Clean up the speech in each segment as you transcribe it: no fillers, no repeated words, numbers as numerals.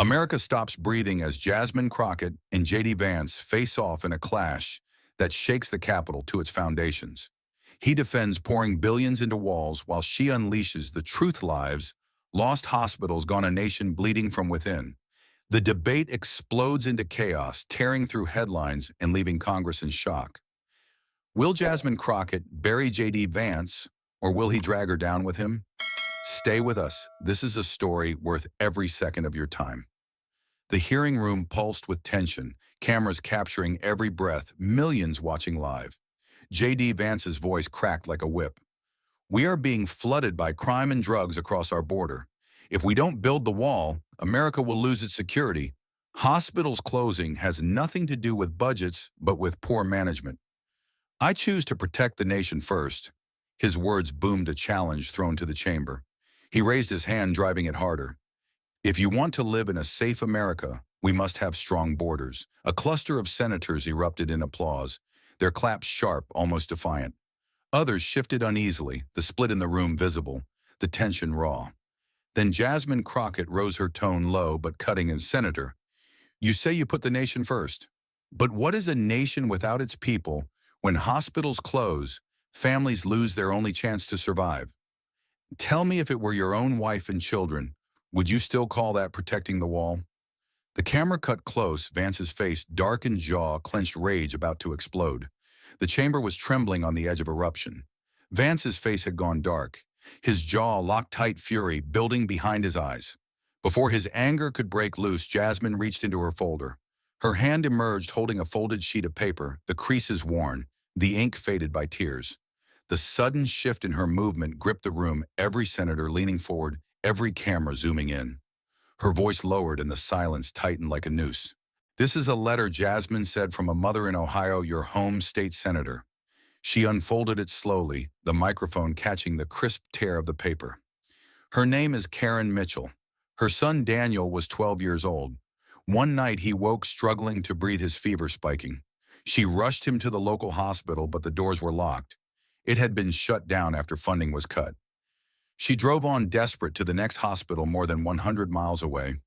America stops breathing as Jasmine Crockett and J.D. Vance face off in a clash that shakes the Capitol to its foundations. He defends pouring billions into walls while she unleashes the truth lives, lost hospitals gone a nation bleeding from within. The debate explodes into chaos, tearing through headlines and leaving Congress in shock. Will Jasmine Crockett bury J.D. Vance, or will he drag her down with him? Stay with us. This is a story worth every second of your time. The hearing room pulsed with tension, cameras capturing every breath, millions watching live. J.D. Vance's voice cracked like a whip. We are being flooded by crime and drugs across our border. If we don't build the wall, America will lose its security. Hospitals closing has nothing to do with budgets, but with poor management. I choose to protect the nation first. His words boomed a challenge thrown to the chamber. He raised his hand, driving it harder. If you want to live in a safe America, we must have strong borders. A cluster of senators erupted in applause, their claps sharp, almost defiant. Others shifted uneasily, the split in the room visible, the tension raw. Then Jasmine Crockett rose, her tone low but cutting as Senator. You say you put the nation first. But what is a nation without its people when hospitals close, families lose their only chance to survive? Tell me, if it were your own wife and children, would you still call that protecting the wall? The camera cut close, Vance's face, darkened jaw, clenched rage about to explode. The chamber was trembling on the edge of eruption. Vance's face had gone dark, his jaw locked tight, fury building behind his eyes. Before his anger could break loose, Jasmine reached into her folder. Her hand emerged holding a folded sheet of paper, the creases worn, the ink faded by tears. The sudden shift in her movement gripped the room, every senator leaning forward, every camera zooming in. Her voice lowered and the silence tightened like a noose. This is a letter, Jasmine said, from a mother in Ohio, your home state senator. She unfolded it slowly, the microphone catching the crisp tear of the paper. Her name is Karen Mitchell. Her son Daniel was 12 years old. One night he woke struggling to breathe, his fever spiking. She rushed him to the local hospital, but the doors were locked. It had been shut down after funding was cut. She drove on desperate to the next hospital more than 100 miles away.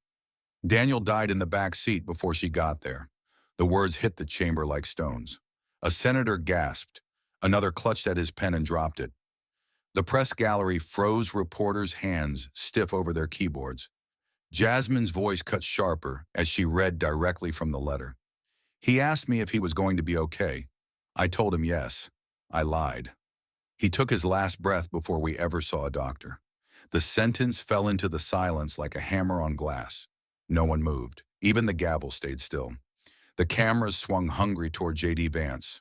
Daniel died in the back seat before she got there. The words hit the chamber like stones. A senator gasped. Another clutched at his pen and dropped it. The press gallery froze, reporters' hands stiff over their keyboards. Jasmine's voice cut sharper as she read directly from the letter. He asked me if he was going to be okay. I told him yes. I lied. He took his last breath before we ever saw a doctor. The sentence fell into the silence like a hammer on glass. No one moved. Even the gavel stayed still. The cameras swung hungry toward J.D. Vance.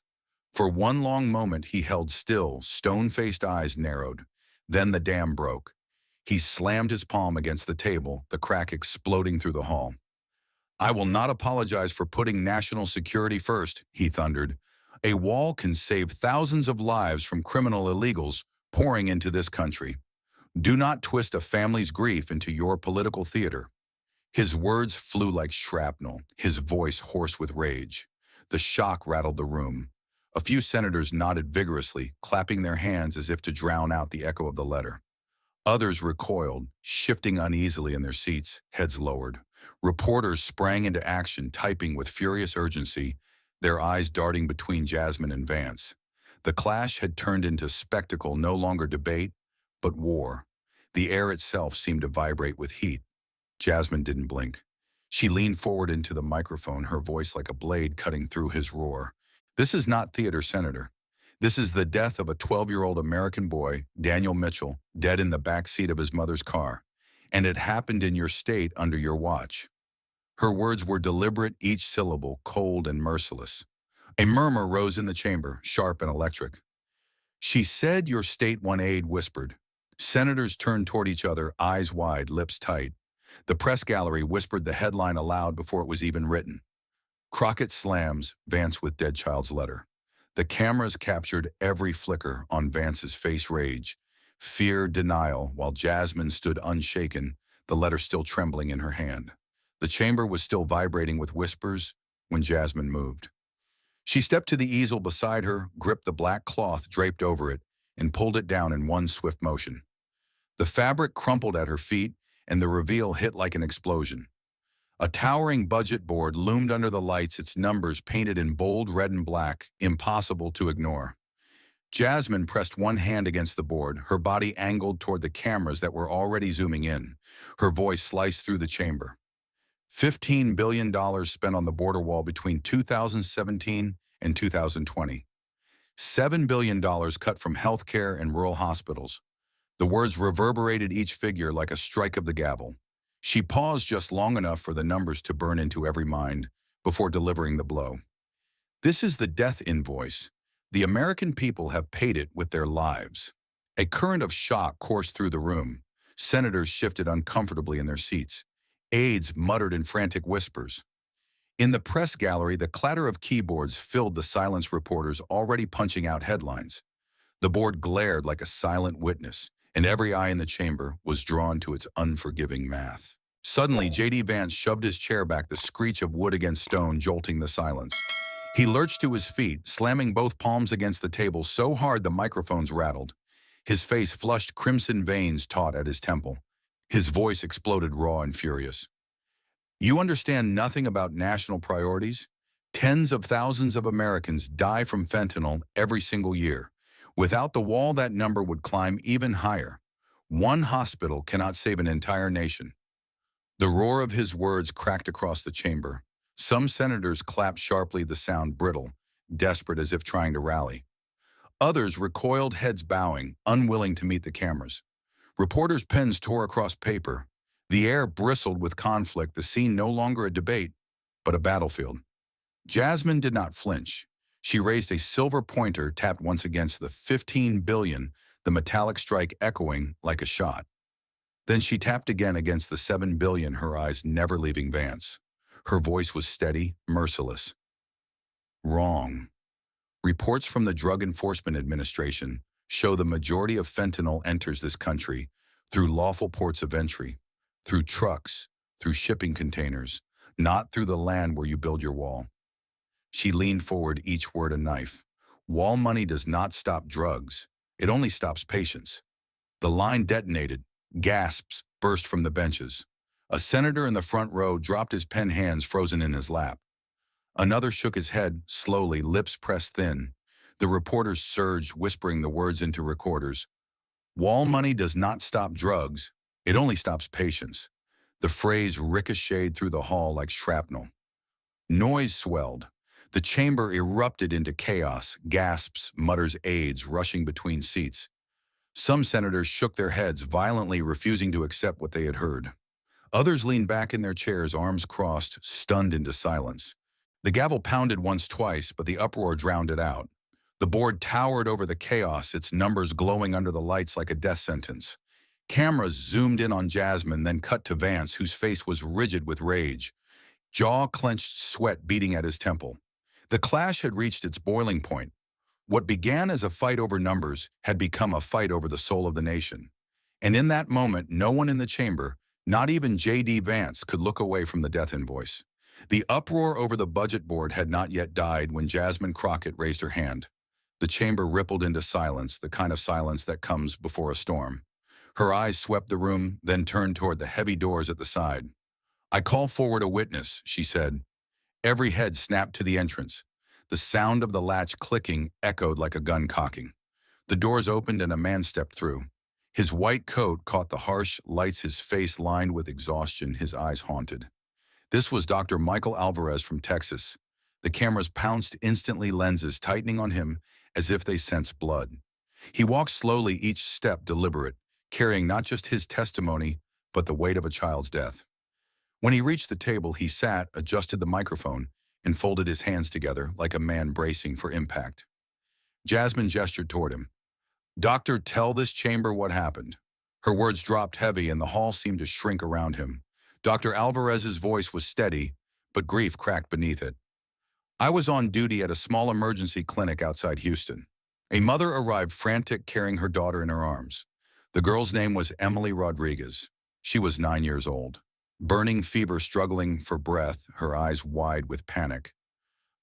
For one long moment he held still, stone-faced eyes narrowed. Then the dam broke. He slammed his palm against the table, the crack exploding through the hall. I will not apologize for putting national security first, he thundered. A wall can save thousands of lives from criminal illegals pouring into this country. Do not twist a family's grief into your political theater. His words flew like shrapnel, his voice hoarse with rage. The shock rattled the room. A few senators nodded vigorously, clapping their hands as if to drown out the echo of the letter. Others recoiled, shifting uneasily in their seats, heads lowered. Reporters sprang into action, typing with furious urgency, their eyes darting between Jasmine and Vance. The clash had turned into spectacle, no longer debate, but war. The air itself seemed to vibrate with heat. Jasmine didn't blink. She leaned forward into the microphone, her voice like a blade cutting through his roar. This is not theater, Senator. This is the death of a 12-year-old American boy, Daniel Mitchell, dead in the back seat of his mother's car. And it happened in your state under your watch. Her words were deliberate, each syllable cold and merciless. A murmur rose in the chamber, sharp and electric. She said your state won aid, whispered. Senators turned toward each other, eyes wide, lips tight. The press gallery whispered the headline aloud before it was even written. Crockett slams Vance with dead child's letter. The cameras captured every flicker on Vance's face, rage, fear, denial, while Jasmine stood unshaken, the letter still trembling in her hand. The chamber was still vibrating with whispers when Jasmine moved. She stepped to the easel beside her, gripped the black cloth draped over it, and pulled it down in one swift motion. The fabric crumpled at her feet, and the reveal hit like an explosion. A towering budget board loomed under the lights, its numbers painted in bold red and black, impossible to ignore. Jasmine pressed one hand against the board, her body angled toward the cameras that were already zooming in. Her voice sliced through the chamber. $15 billion spent on the border wall between 2017 and 2020. $7 billion cut from healthcare and rural hospitals. The words reverberated each figure like a strike of the gavel. She paused just long enough for the numbers to burn into every mind before delivering the blow. This is the death invoice. The American people have paid it with their lives. A current of shock coursed through the room. Senators shifted uncomfortably in their seats. Aides muttered in frantic whispers. In the press gallery, the clatter of keyboards filled the silenced reporters already punching out headlines. The board glared like a silent witness, and every eye in the chamber was drawn to its unforgiving math. Suddenly, J.D. Vance shoved his chair back, the screech of wood against stone jolting the silence. He lurched to his feet, slamming both palms against the table so hard the microphones rattled. His face flushed, crimson veins taut at his temple. His voice exploded raw and furious. You understand nothing about national priorities? Tens of thousands of Americans die from fentanyl every single year. Without the wall, that number would climb even higher. One hospital cannot save an entire nation. The roar of his words cracked across the chamber. Some senators clapped sharply, the sound brittle, desperate as if trying to rally. Others recoiled, heads bowing, unwilling to meet the cameras. Reporters' pens tore across paper. The air bristled with conflict, the scene no longer a debate, but a battlefield. Jasmine did not flinch. She raised a silver pointer, tapped once against the 15 billion, the metallic strike echoing like a shot. Then she tapped again against the 7 billion, her eyes never leaving Vance. Her voice was steady, merciless. Wrong. Reports from the Drug Enforcement Administration show the majority of fentanyl enters this country through lawful ports of entry, through trucks, through shipping containers, not through the land where you build your wall. She leaned forward, each word a knife. Wall money does not stop drugs. It only stops patience. The line detonated. Gasps burst from the benches. A senator in the front row dropped his pen, hands frozen in his lap. Another shook his head, slowly, lips pressed thin. The reporters surged, whispering the words into recorders. Wall money does not stop drugs. It only stops patience. The phrase ricocheted through the hall like shrapnel. Noise swelled. The chamber erupted into chaos, gasps, mutters, aides rushing between seats. Some senators shook their heads, violently refusing to accept what they had heard. Others leaned back in their chairs, arms crossed, stunned into silence. The gavel pounded once, twice, but the uproar drowned it out. The board towered over the chaos, its numbers glowing under the lights like a death sentence. Cameras zoomed in on Jasmine, then cut to Vance, whose face was rigid with rage. Jaw clenched, sweat beating at his temple. The clash had reached its boiling point. What began as a fight over numbers had become a fight over the soul of the nation. And in that moment, no one in the chamber, not even J.D. Vance, could look away from the death invoice. The uproar over the budget board had not yet died when Jasmine Crockett raised her hand. The chamber rippled into silence, the kind of silence that comes before a storm. Her eyes swept the room, then turned toward the heavy doors at the side. I call forward a witness, she said. Every head snapped to the entrance. The sound of the latch clicking echoed like a gun cocking. The doors opened and a man stepped through. His white coat caught the harsh lights, his face lined with exhaustion, his eyes haunted. This was Dr. Michael Alvarez from Texas. The cameras pounced instantly, lenses tightening on him as if they sensed blood. He walked slowly, each step deliberate, carrying not just his testimony, but the weight of a child's death. When he reached the table, he sat, adjusted the microphone, and folded his hands together like a man bracing for impact. Jasmine gestured toward him. Doctor, tell this chamber what happened. Her words dropped heavy and the hall seemed to shrink around him. Dr. Alvarez's voice was steady, but grief cracked beneath it. I was on duty at a small emergency clinic outside Houston. A mother arrived frantic, carrying her daughter in her arms. The girl's name was Emily Rodriguez. She was 9 years old. Burning fever, struggling for breath, her eyes wide with panic.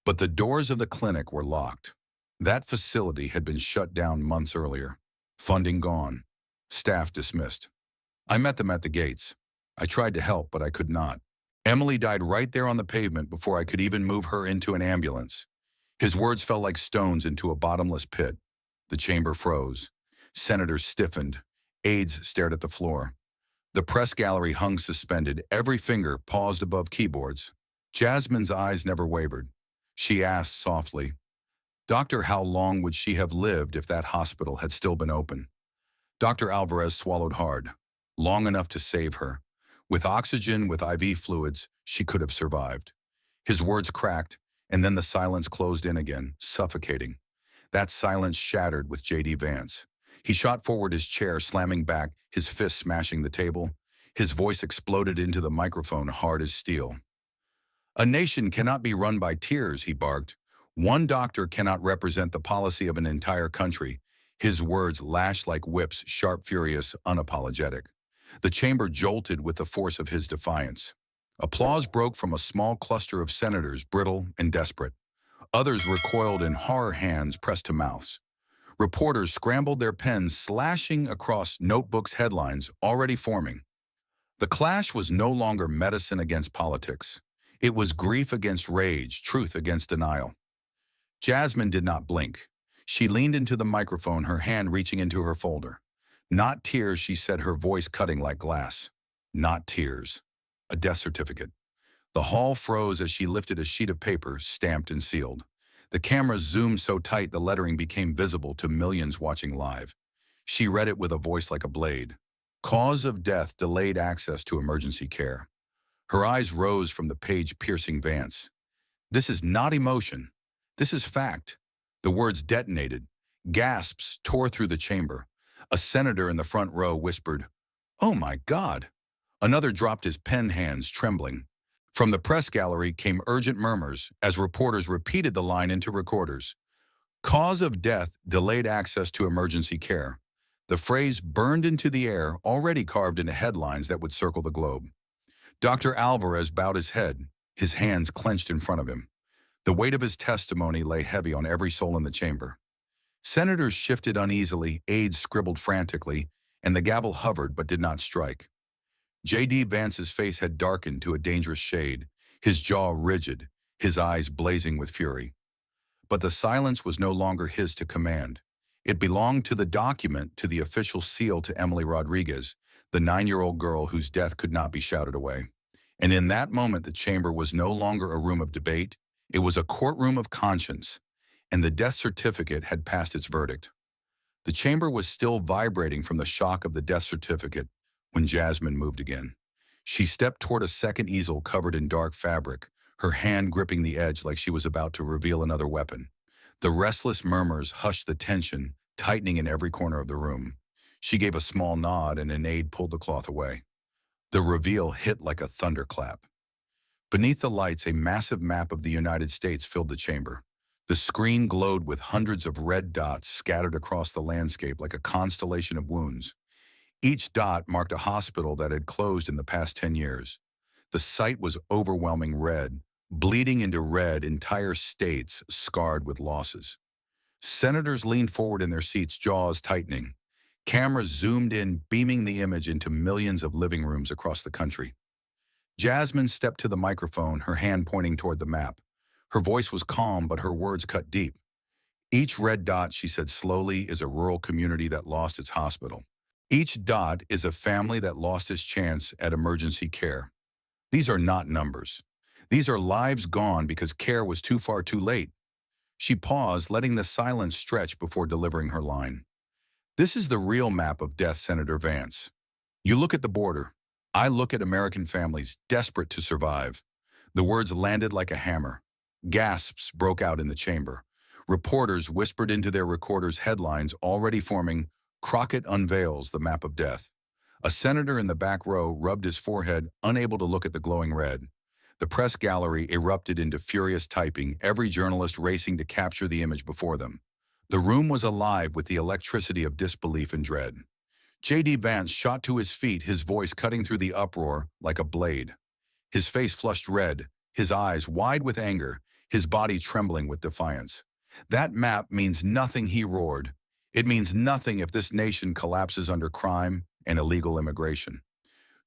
But the doors of the clinic were locked. That facility had been shut down months earlier. Funding gone. Staff dismissed. I met them at the gates. I tried to help, but I could not. Emily died right there on the pavement before I could even move her into an ambulance. His words fell like stones into a bottomless pit. The chamber froze. Senators stiffened. Aides stared at the floor. The press gallery hung suspended, every finger paused above keyboards. Jasmine's eyes never wavered. She asked softly, "Doctor, how long would she have lived if that hospital had still been open?" Dr. Alvarez swallowed hard. Long enough to save her. With oxygen, with IV fluids, she could have survived. His words cracked, and then the silence closed in again, suffocating. That silence shattered with J.D. Vance. He shot forward his chair, slamming back, his fist smashing the table. His voice exploded into the microphone, hard as steel. "A nation cannot be run by tears," he barked. "One doctor cannot represent the policy of an entire country." His words lashed like whips, sharp, furious, unapologetic. The chamber jolted with the force of his defiance. Applause broke from a small cluster of senators, brittle and desperate. Others recoiled in horror, hands pressed to mouths. Reporters scrambled their pens, slashing across notebooks' headlines already forming. The clash was no longer medicine against politics. It was grief against rage, truth against denial. Jasmine did not blink. She leaned into the microphone, her hand reaching into her folder. "Not tears," she said, her voice cutting like glass. "Not tears. A death certificate." The hall froze as she lifted a sheet of paper, stamped and sealed. The camera zoomed so tight the lettering became visible to millions watching live. She read it with a voice like a blade. "Cause of death, delayed access to emergency care." Her eyes rose from the page-piercing Vance. "This is not emotion. This is fact." The words detonated. Gasps tore through the chamber. A senator in the front row whispered, "Oh my God!" Another dropped his pen, hands trembling. From the press gallery came urgent murmurs as reporters repeated the line into recorders. "Cause of death, delayed access to emergency care." The phrase burned into the air, already carved into headlines that would circle the globe. Dr. Alvarez bowed his head, his hands clenched in front of him. The weight of his testimony lay heavy on every soul in the chamber. Senators shifted uneasily, aides scribbled frantically, and the gavel hovered but did not strike. J.D. Vance's face had darkened to a dangerous shade, his jaw rigid, his eyes blazing with fury. But the silence was no longer his to command. It belonged to the document, to the official seal, to Emily Rodriguez, the 9-year-old girl whose death could not be shouted away. And in that moment, the chamber was no longer a room of debate. It was a courtroom of conscience, and the death certificate had passed its verdict. The chamber was still vibrating from the shock of the death certificate when Jasmine moved again. She stepped toward a second easel covered in dark fabric, her hand gripping the edge like she was about to reveal another weapon. The restless murmurs hushed the tension, tightening in every corner of the room. She gave a small nod, and an aide pulled the cloth away. The reveal hit like a thunderclap. Beneath the lights, a massive map of the United States filled the chamber. The screen glowed with hundreds of red dots scattered across the landscape like a constellation of wounds. Each dot marked a hospital that had closed in the past 10 years. The sight was overwhelming red, bleeding into red, entire states scarred with losses. Senators leaned forward in their seats, jaws tightening. Cameras zoomed in, beaming the image into millions of living rooms across the country. Jasmine stepped to the microphone, her hand pointing toward the map. Her voice was calm, but her words cut deep. "Each red dot," she said slowly, "is a rural community that lost its hospital. Each dot is a family that lost its chance at emergency care. These are not numbers. These are lives gone because care was too far too late." She paused, letting the silence stretch before delivering her line. "This is the real map of death, Senator Vance. You look at the border. I look at American families desperate to survive." The words landed like a hammer. Gasps broke out in the chamber. Reporters whispered into their recorders, headlines already forming. "Crockett unveils the map of death." A senator in the back row rubbed his forehead, unable to look at the glowing red. The press gallery erupted into furious typing, every journalist racing to capture the image before them. The room was alive with the electricity of disbelief and dread. J.D. Vance shot to his feet, his voice cutting through the uproar like a blade. His face flushed red, his eyes wide with anger, his body trembling with defiance. "That map means nothing," he roared. "It means nothing if this nation collapses under crime and illegal immigration.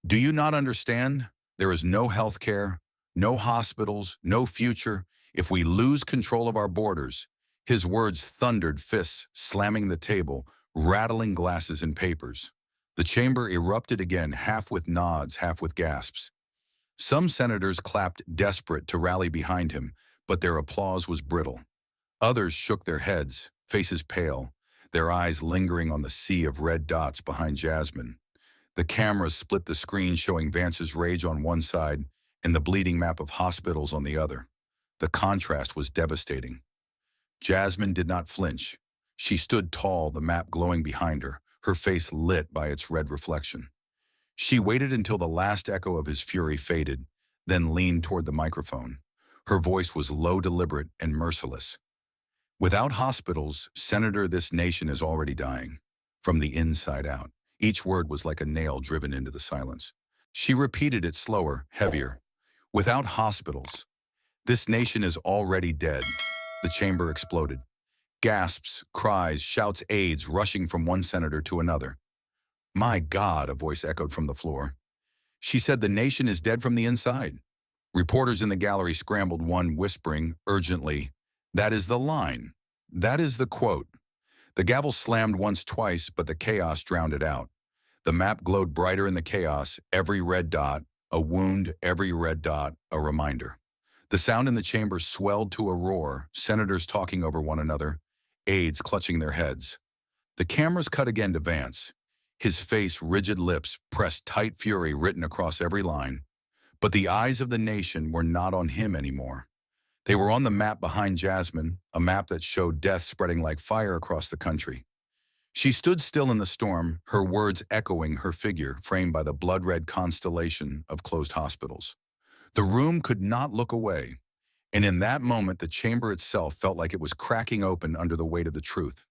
Do you not understand? There is no health care, no hospitals, no future if we lose control of our borders. His words thundered, fists slamming the table, rattling glasses and papers. The chamber erupted again, half with nods, half with gasps. Some senators clapped desperate to rally behind him, but their applause was brittle. Others shook their heads, faces pale, their eyes lingering on the sea of red dots behind Jasmine. The cameras split the screen, showing Vance's rage on one side and the bleeding map of hospitals on the other. The contrast was devastating. Jasmine did not flinch. She stood tall, the map glowing behind her, her face lit by its red reflection. She waited until the last echo of his fury faded, then leaned toward the microphone. Her voice was low, deliberate, and merciless. Without hospitals, Senator, this nation is already dying. From the inside out. Each word was like a nail driven into the silence. She repeated it slower, heavier. Without hospitals, this nation is already dead. The chamber exploded. Gasps, cries, shouts, aides rushing from one senator to another. My God, a voice echoed from the floor. She said the nation is dead from the inside. Reporters in the gallery scrambled, one whispering urgently, "That is the line. That is the quote." The gavel slammed once, twice, but the chaos drowned it out. The map glowed brighter in the chaos, every red dot, a wound, every red dot, a reminder. The sound in the chamber swelled to a roar, senators talking over one another, aides clutching their heads. The cameras cut again to Vance. His face, rigid lips, pressed tight, fury written across every line. But the eyes of the nation were not on him anymore. They were on the map behind Jasmine, a map that showed death spreading like fire across the country. She stood still in the storm, her words echoing her figure, framed by the blood-red constellation of closed hospitals. The room could not look away, and in that moment the chamber itself felt like it was cracking open under the weight of the truth.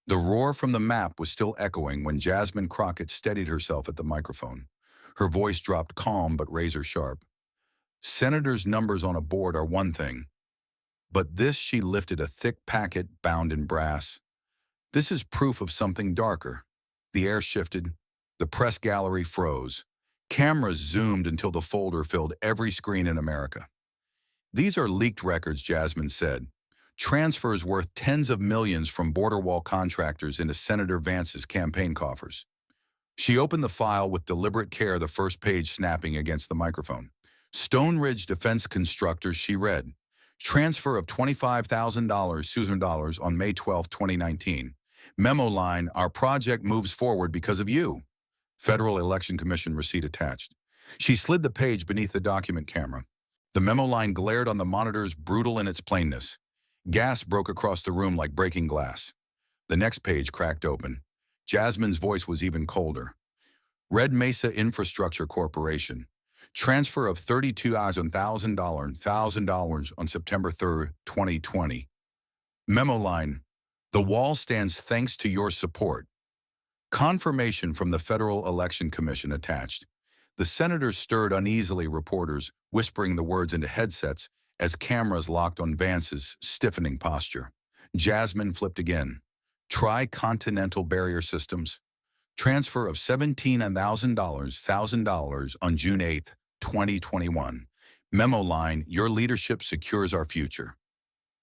The roar from the map was still echoing when Jasmine Crockett steadied herself at the microphone. Her voice dropped, calm but razor-sharp. Senators' numbers on a board are one thing, but this, she lifted a thick packet bound in brass. This is proof of something darker. The air shifted. The press gallery froze. Cameras zoomed until the folder filled every screen in America. These are leaked records, Jasmine said. Transfers worth tens of millions from border wall contractors into Senator Vance's campaign coffers. She opened the file with deliberate care, the first page snapping against the microphone. Stone Ridge Defense Constructors, she read. Transfer of $25,000 Susan dollars on May 12, 2019. Memo line, our project moves forward because of you. Federal Election Commission receipt attached. She slid the page beneath the document camera. The memo line glared on the monitors, brutal in its plainness. Gas broke across the room like breaking glass. The next page cracked open. Jasmine's voice was even colder. Red Mesa Infrastructure Corporation. Transfer of $32,000 on September 3, 2020. Memo line, the wall stands thanks to your support. Confirmation from the Federal Election Commission attached. The senators stirred uneasily, reporters whispering the words into headsets as cameras locked on Vance's stiffening posture. Jasmine flipped again. Tri-continental barrier systems. Transfer of $17,000 on June 8, 2021. Memo line, your leadership secures our future.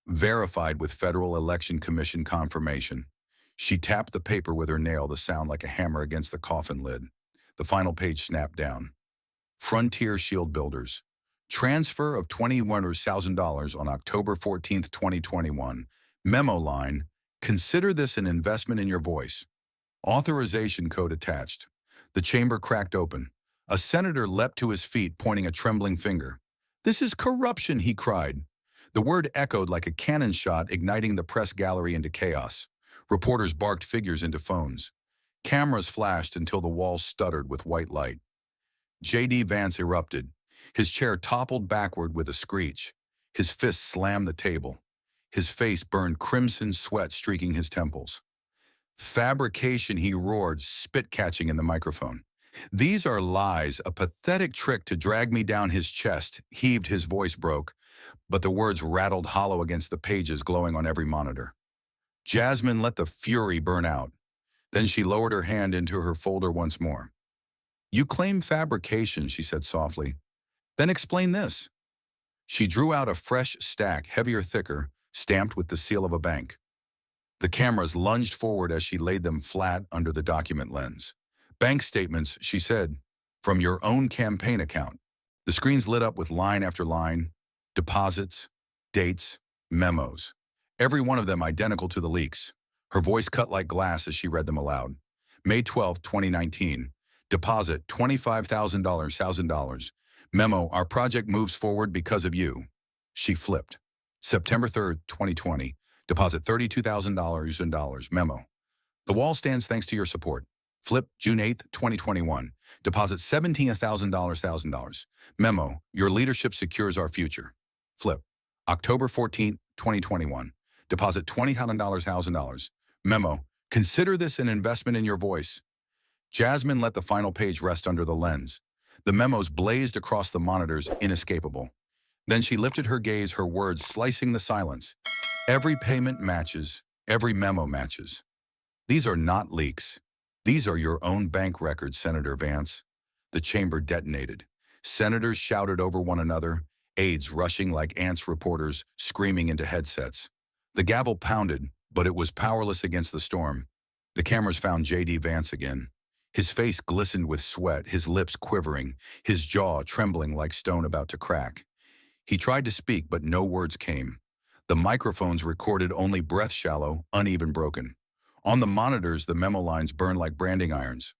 Verified with Federal Election Commission confirmation. She tapped the paper with her nail, the sound like a hammer against the coffin lid. The final page snapped down. Frontier Shield Builders. Transfer of $21,000 on October 14, 2021. Memo line, consider this an investment in your voice. Authorization code attached. The chamber cracked open. A senator leapt to his feet, pointing a trembling finger. This is corruption, he cried. The word echoed like a cannon shot, igniting the press gallery into chaos. Reporters barked figures into phones. Cameras flashed until the walls stuttered with white light. J.D. Vance erupted. His chair toppled backward with a screech. His fist slammed the table. His face burned crimson, sweat streaking his temples. Fabrication, he roared, spit catching in the microphone. These are lies, a pathetic trick to drag me down. His chest heaved, his voice broke, but the words rattled hollow against the pages glowing on every monitor. Jasmine let the fury burn out. Then she lowered her hand into her folder once more. You claim fabrication, she said softly. Then explain this. She drew out a fresh stack, heavier, thicker, stamped with the seal of a bank. The cameras lunged forward as she laid them flat under the document lens. Bank statements, she said, from your own campaign account. The screens lit up with line after line, deposits, dates, memos. Every one of them identical to the leaks. Her voice cut like glass as she read them aloud. May 12, 2019. Deposit $25,000. Memo, our project moves forward because of you. She flipped. September 3rd, 2020. Deposit $32,000. Memo. The wall stands thanks to your support. Flip, June 8th, 2021. Deposit $17,000. Memo. Your leadership secures our future. Flip. October 14th, 2021. Deposit $20,000. Memo. Consider this an investment in your voice. Jasmine let the final page rest under the lens. The memos blazed across the monitors, inescapable. Then she lifted her gaze, her words slicing the silence. Every payment matches, every memo matches. These are not leaks. These are your own bank records, Senator Vance. The chamber detonated. Senators shouted over one another, aides rushing like ants, reporters screaming into headsets. The gavel pounded, but it was powerless against the storm. The cameras found J.D. Vance again. His face glistened with sweat, his lips quivering, his jaw trembling like stone about to crack. He tried to speak, but no words came. The microphones recorded only breath, shallow, uneven, broken. On the monitors, the memo lines burned like branding irons.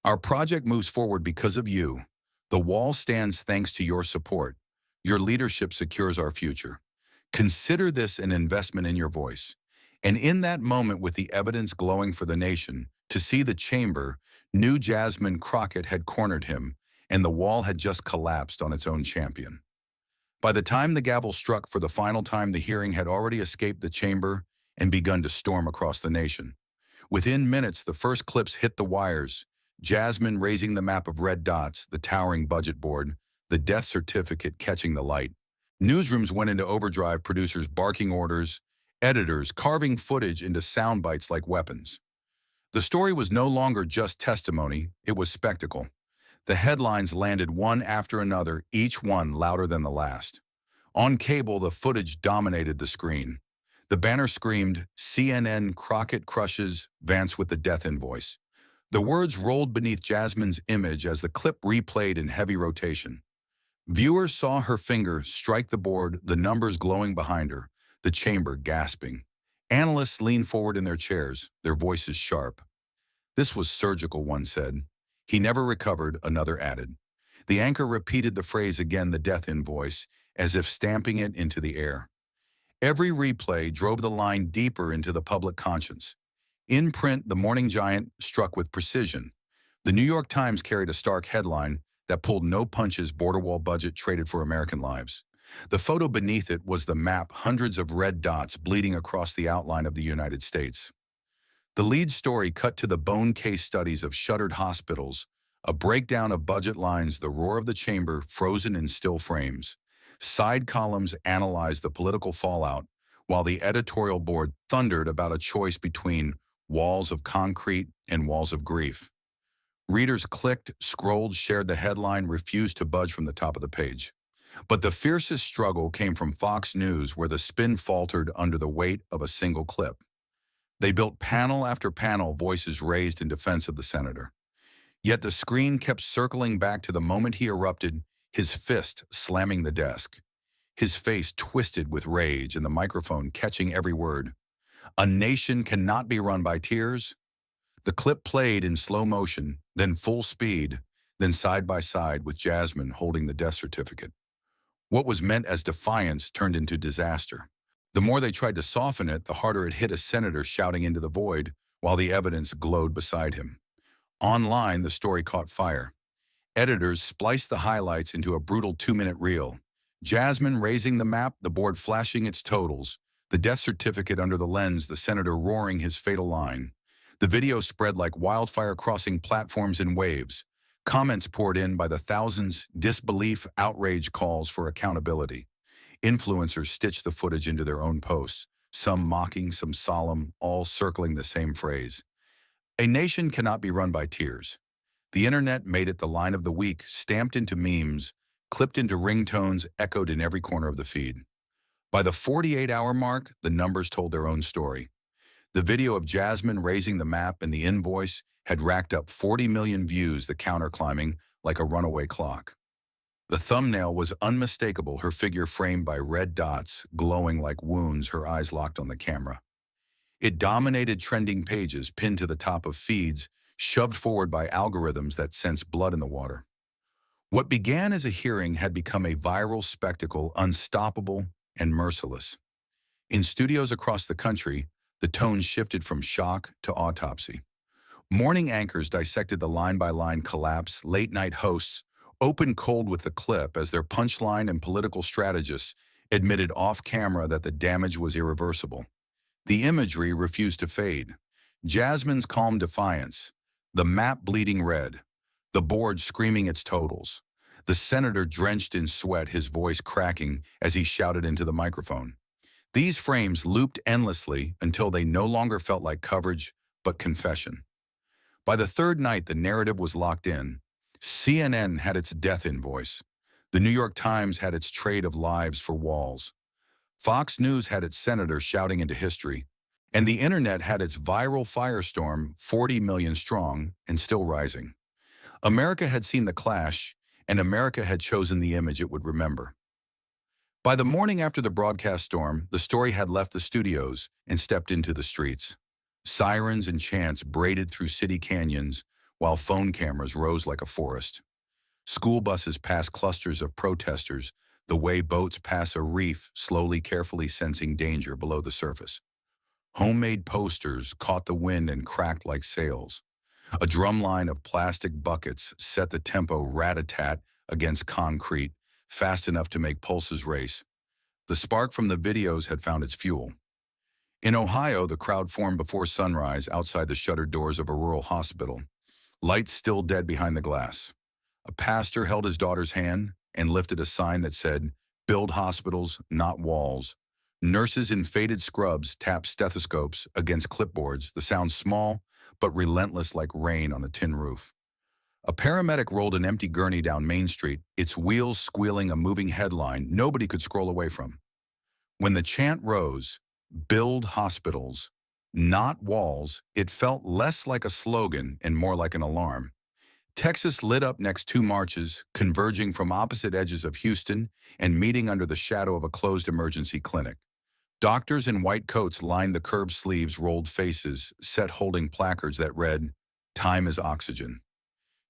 Our project moves forward because of you. The wall stands thanks to your support. Your leadership secures our future. Consider this an investment in your voice. And in that moment, with the evidence glowing for the nation, to see the chamber, knew Jasmine Crockett had cornered him, and the wall had just collapsed on its own champion. By the time the gavel struck for the final time, the hearing had already escaped the chamber and begun to storm across the nation. Within minutes, the first clips hit the wires. Jasmine raising the map of red dots, the towering budget board, the death certificate catching the light. Newsrooms went into overdrive, producers barking orders, editors carving footage into sound bites like weapons. The story was no longer just testimony, it was spectacle. The headlines landed one after another, each one louder than the last. On cable, the footage dominated the screen. The banner screamed, CNN Crockett crushes Vance with the death invoice. The words rolled beneath Jasmine's image as the clip replayed in heavy rotation. Viewers saw her finger strike the board, the numbers glowing behind her, the chamber gasping. Analysts leaned forward in their chairs, their voices sharp. This was surgical, one said. He never recovered, another added. The anchor repeated the phrase again, the death invoice, as if stamping it into the air. Every replay drove the line deeper into the public conscience. In print, the Morning Giant struck with precision. The New York Times carried a stark headline that pulled no punches, border wall budget traded for American lives. The photo beneath it was the map, hundreds of red dots bleeding across the outline of the United States. The lead story cut to the bone case studies of shuttered hospitals, a breakdown of budget lines, the roar of the chamber frozen in still frames. Side columns analyzed the political fallout, while the editorial board thundered about a choice between walls of concrete and walls of grief. Readers clicked, scrolled, shared the headline, refused to budge from the top of the page. But the fiercest struggle came from Fox News, where the spin faltered under the weight of a single clip. They built panel after panel, voices raised in defense of the senator. Yet the screen kept circling back to the moment he erupted, his fist slamming the desk. His face twisted with rage and the microphone catching every word. A nation cannot be run by tears. The clip played in slow motion, then full speed, then side by side with Jasmine holding the death certificate. What was meant as defiance turned into disaster. The more they tried to soften it, the harder it hit a senator shouting into the void while the evidence glowed beside him. Online, the story caught fire. Editors spliced the highlights into a brutal 2-minute reel. Jasmine raising the map, the board flashing its totals, the death certificate under the lens, the senator roaring his fatal line. The video spread like wildfire, crossing platforms in waves. Comments poured in by the thousands, disbelief, outrage, calls for accountability. Influencers stitched the footage into their own posts, some mocking, some solemn, all circling the same phrase. A nation cannot be run by tears. The internet made it the line of the week, stamped into memes, clipped into ringtones, echoed in every corner of the feed. By the 48-hour mark, the numbers told their own story. The video of Jasmine raising the map and the invoice had racked up 40 million views, the counter climbing like a runaway clock. The thumbnail was unmistakable, her figure framed by red dots, glowing like wounds, her eyes locked on the camera. It dominated trending pages, pinned to the top of feeds, shoved forward by algorithms that sense blood in the water. What began as a hearing had become a viral spectacle, unstoppable and merciless. In studios across the country, the tone shifted from shock to autopsy. Morning anchors dissected the line-by-line collapse, late-night hosts opened cold with the clip as their punchline, and political strategists admitted off-camera that the damage was irreversible. The imagery refused to fade. Jasmine's calm defiance, the map bleeding red, the board screaming its totals, the senator drenched in sweat, his voice cracking as he shouted into the microphone. These frames looped endlessly until they no longer felt like coverage, but confession. By the third night, the narrative was locked in. CNN had its death invoice. The New York Times had its trade of lives for walls. Fox News had its senator shouting into history. And the internet had its viral firestorm, 40 million strong and still rising. America had seen the clash, and America had chosen the image it would remember. By the morning after the broadcast storm, the story had left the studios and stepped into the streets. Sirens and chants braided through city canyons, while phone cameras rose like a forest. School buses passed clusters of protesters, the way boats pass a reef, slowly, carefully sensing danger below the surface. Homemade posters caught the wind and cracked like sails. A drumline of plastic buckets set the tempo rat-a-tat against concrete, fast enough to make pulses race. The spark from the videos had found its fuel. In Ohio, the crowd formed before sunrise outside the shuttered doors of a rural hospital, lights still dead behind the glass. A pastor held his daughter's hand and lifted a sign that said, "Build hospitals, not walls." Nurses in faded scrubs tapped stethoscopes against clipboards, the sound small but relentless like rain on a tin roof. A paramedic rolled an empty gurney down Main Street, its wheels squealing, a moving headline nobody could scroll away from. When the chant rose, "Build hospitals, not walls," it felt less like a slogan and more like an alarm. Texas lit up next two marches, converging from opposite edges of Houston and meeting under the shadow of a closed emergency clinic. Doctors in white coats lined the curb, sleeves rolled, faces set holding placards that read, "Time is oxygen."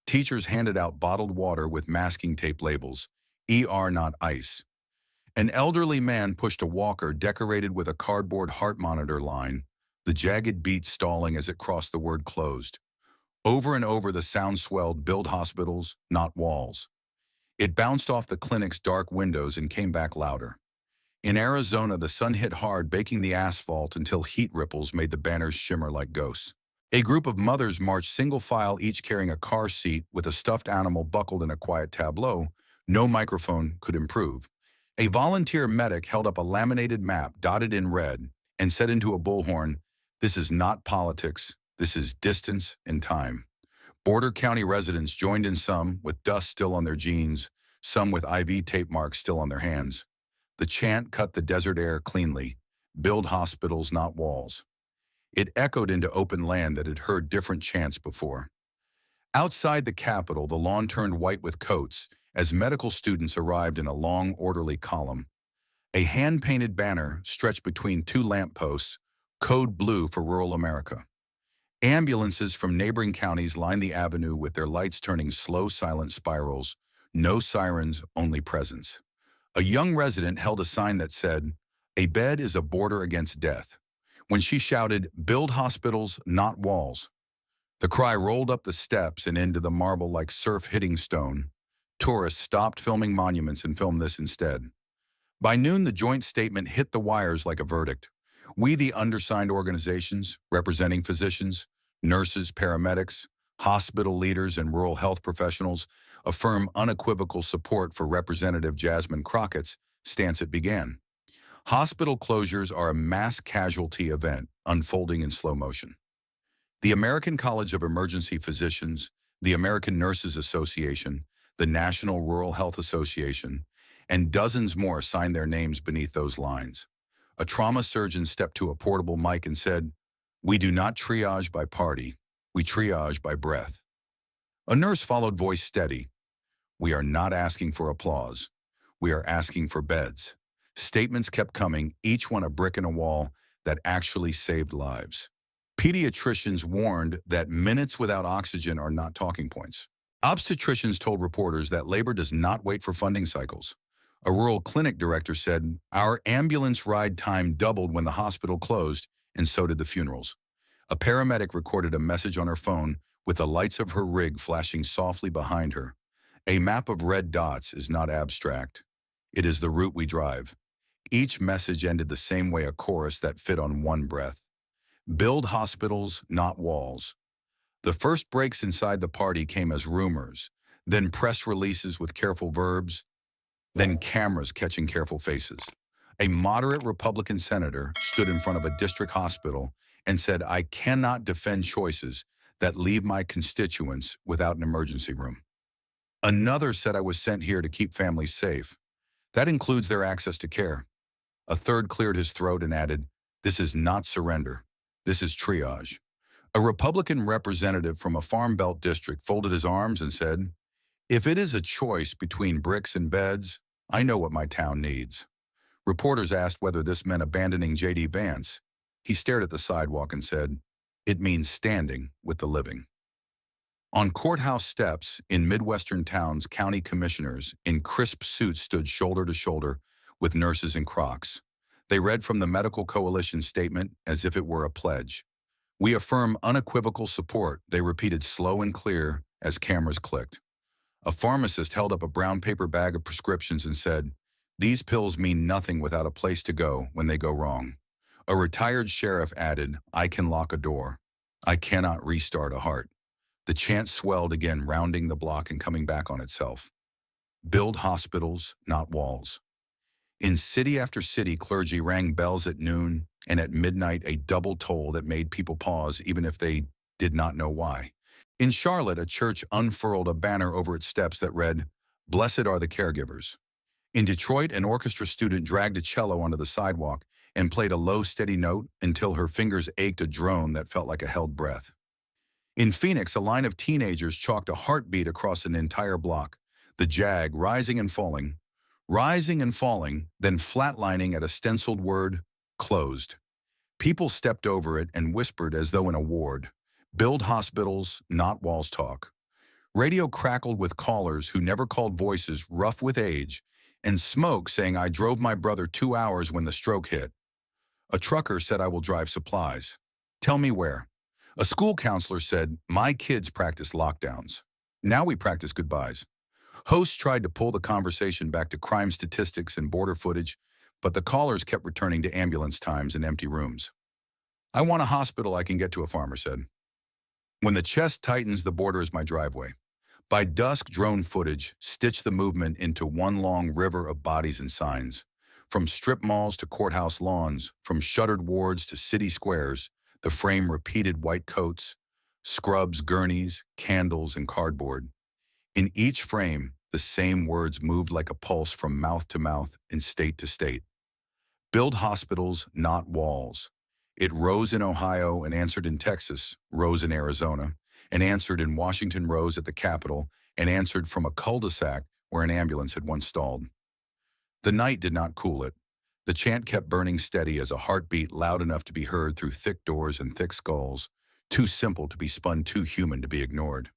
Teachers handed out bottled water with masking tape labels, "ER not ice." An elderly man pushed a walker decorated with a cardboard heart monitor line, the jagged beat stalling as it crossed the word "closed." Over and over the sound swelled, "Build hospitals, not walls." It bounced off the clinic's dark windows and came back louder. In Arizona, the sun hit hard, baking the asphalt until heat ripples made the banners shimmer like ghosts. A group of mothers marched single file, each carrying a car seat with a stuffed animal buckled in a quiet tableau no microphone could improve. A volunteer medic held up a laminated map dotted in red and said into a bullhorn, "This is not politics, this is distance and time." Border County residents joined in, some with dust still on their jeans, some with IV tape marks still on their hands. The chant cut the desert air cleanly, "Build hospitals, not walls." It echoed into open land that had heard different chants before. Outside the Capitol, the lawn turned white with coats as medical students arrived in a long, orderly column. A hand-painted banner stretched between two lampposts, code blue for rural America. Ambulances from neighboring counties lined the avenue with their lights turning slow, silent spirals. No sirens, only presence. A young resident held a sign that said, "A bed is a border against death." When she shouted, "Build hospitals, not walls," the cry rolled up the steps and into the marble like surf hitting stone. Tourists stopped filming monuments and filmed this instead. By noon, the joint statement hit the wires like a verdict. "We, the undersigned organizations representing physicians, nurses, paramedics, hospital leaders, and rural health professionals, affirm unequivocal support for Representative Jasmine Crockett's stance." It began. Hospital closures are a mass casualty event unfolding in slow motion. The American College of Emergency Physicians, the American Nurses Association, the National Rural Health Association, and dozens more signed their names beneath those lines. A trauma surgeon stepped to a portable mic and said, "We do not triage by party, we triage by breath." A nurse followed, voice steady, "We are not asking for applause. We are asking for beds." Statements kept coming, each one a brick in a wall that actually saved lives. Pediatricians warned that minutes without oxygen are not talking points. Obstetricians told reporters that labor does not wait for funding cycles. A rural clinic director said, "Our ambulance ride time doubled when the hospital closed, and so did the funerals." A paramedic recorded a message on her phone with the lights of her rig flashing softly behind her. "A map of red dots is not abstract. It is the route we drive." Each message ended the same way, a chorus that fit on one breath. Build hospitals, not walls. The first breaks inside the party came as rumors, then press releases with careful verbs, then cameras catching careful faces. A moderate Republican senator stood in front of a district hospital and said, "I cannot defend choices that leave my constituents without an emergency room." Another said, "I was sent here to keep families safe. That includes their access to care." A third cleared his throat and added, "This is not surrender. This is triage." A Republican representative from a Farm Belt district folded his arms and said, "If it is a choice between bricks and beds, I know what my town needs." Reporters asked whether this meant abandoning J.D. Vance. He stared at the sidewalk and said, "It means standing with the living." On courthouse steps in Midwestern towns, county commissioners in crisp suits stood shoulder to shoulder with nurses in Crocs. They read from the Medical Coalition statement as if it were a pledge. "We affirm unequivocal support," they repeated slow and clear as cameras clicked. A pharmacist held up a brown paper bag of prescriptions and said, "These pills mean nothing without a place to go when they go wrong." A retired sheriff added, "I can lock a door. I cannot restart a heart." The chant swelled again, rounding the block and coming back on itself. Build hospitals, not walls. In city after city, clergy rang bells at noon and at midnight, a double toll that made people pause even if they did not know why. In Charlotte, a church unfurled a banner over its steps that read, "Blessed are the caregivers." In Detroit, an orchestra student dragged a cello onto the sidewalk and played a low, steady note until her fingers ached, a drone that felt like a held breath. In Phoenix, a line of teenagers chalked a heartbeat across an entire block, the jag rising and falling, then flatlining at a stenciled word, "closed." People stepped over it and whispered as though in a ward, "Build hospitals, not walls talk." Radio crackled with callers who never called, voices rough with age, and smoke saying, "I drove my brother 2 hours when the stroke hit." A trucker said, "I will drive supplies. Tell me where." A school counselor said, "My kids practice lockdowns. Now we practice goodbyes." Hosts tried to pull the conversation back to crime statistics and border footage, but the callers kept returning to ambulance times and empty rooms. "I want a hospital I can get to," a farmer said. "When the chest tightens, the border is my driveway." By dusk, drone footage stitched the movement into one long river of bodies and signs. From strip malls to courthouse lawns, from shuttered wards to city squares, the frame repeated white coats, scrubs, gurneys, candles, and cardboard. In each frame, the same words moved like a pulse from mouth to mouth and state to state. Build hospitals, not walls. It rose in Ohio and answered in Texas, rose in Arizona, and answered in Washington, rose at the Capitol, and answered from a cul-de-sac where an ambulance had once stalled. The night did not cool it. The chant kept burning steady as a heartbeat loud enough to be heard through thick doors and thick skulls, too simple to be spun, too human to be ignored.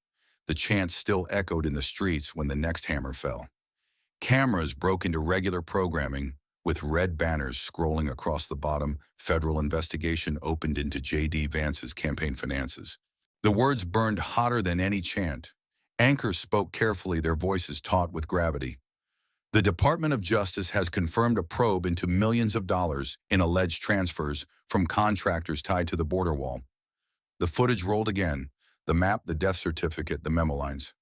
The chant still echoed in the streets when the next hammer fell. Cameras broke into regular programming, with red banners scrolling across the bottom. Federal investigation opened into J.D. Vance's campaign finances. The words burned hotter than any chant. Anchors spoke carefully, their voices taut with gravity. The Department of Justice has confirmed a probe into millions of dollars in alleged transfers from contractors tied to the border wall. The footage rolled again, the map, the death certificate, the memo lines.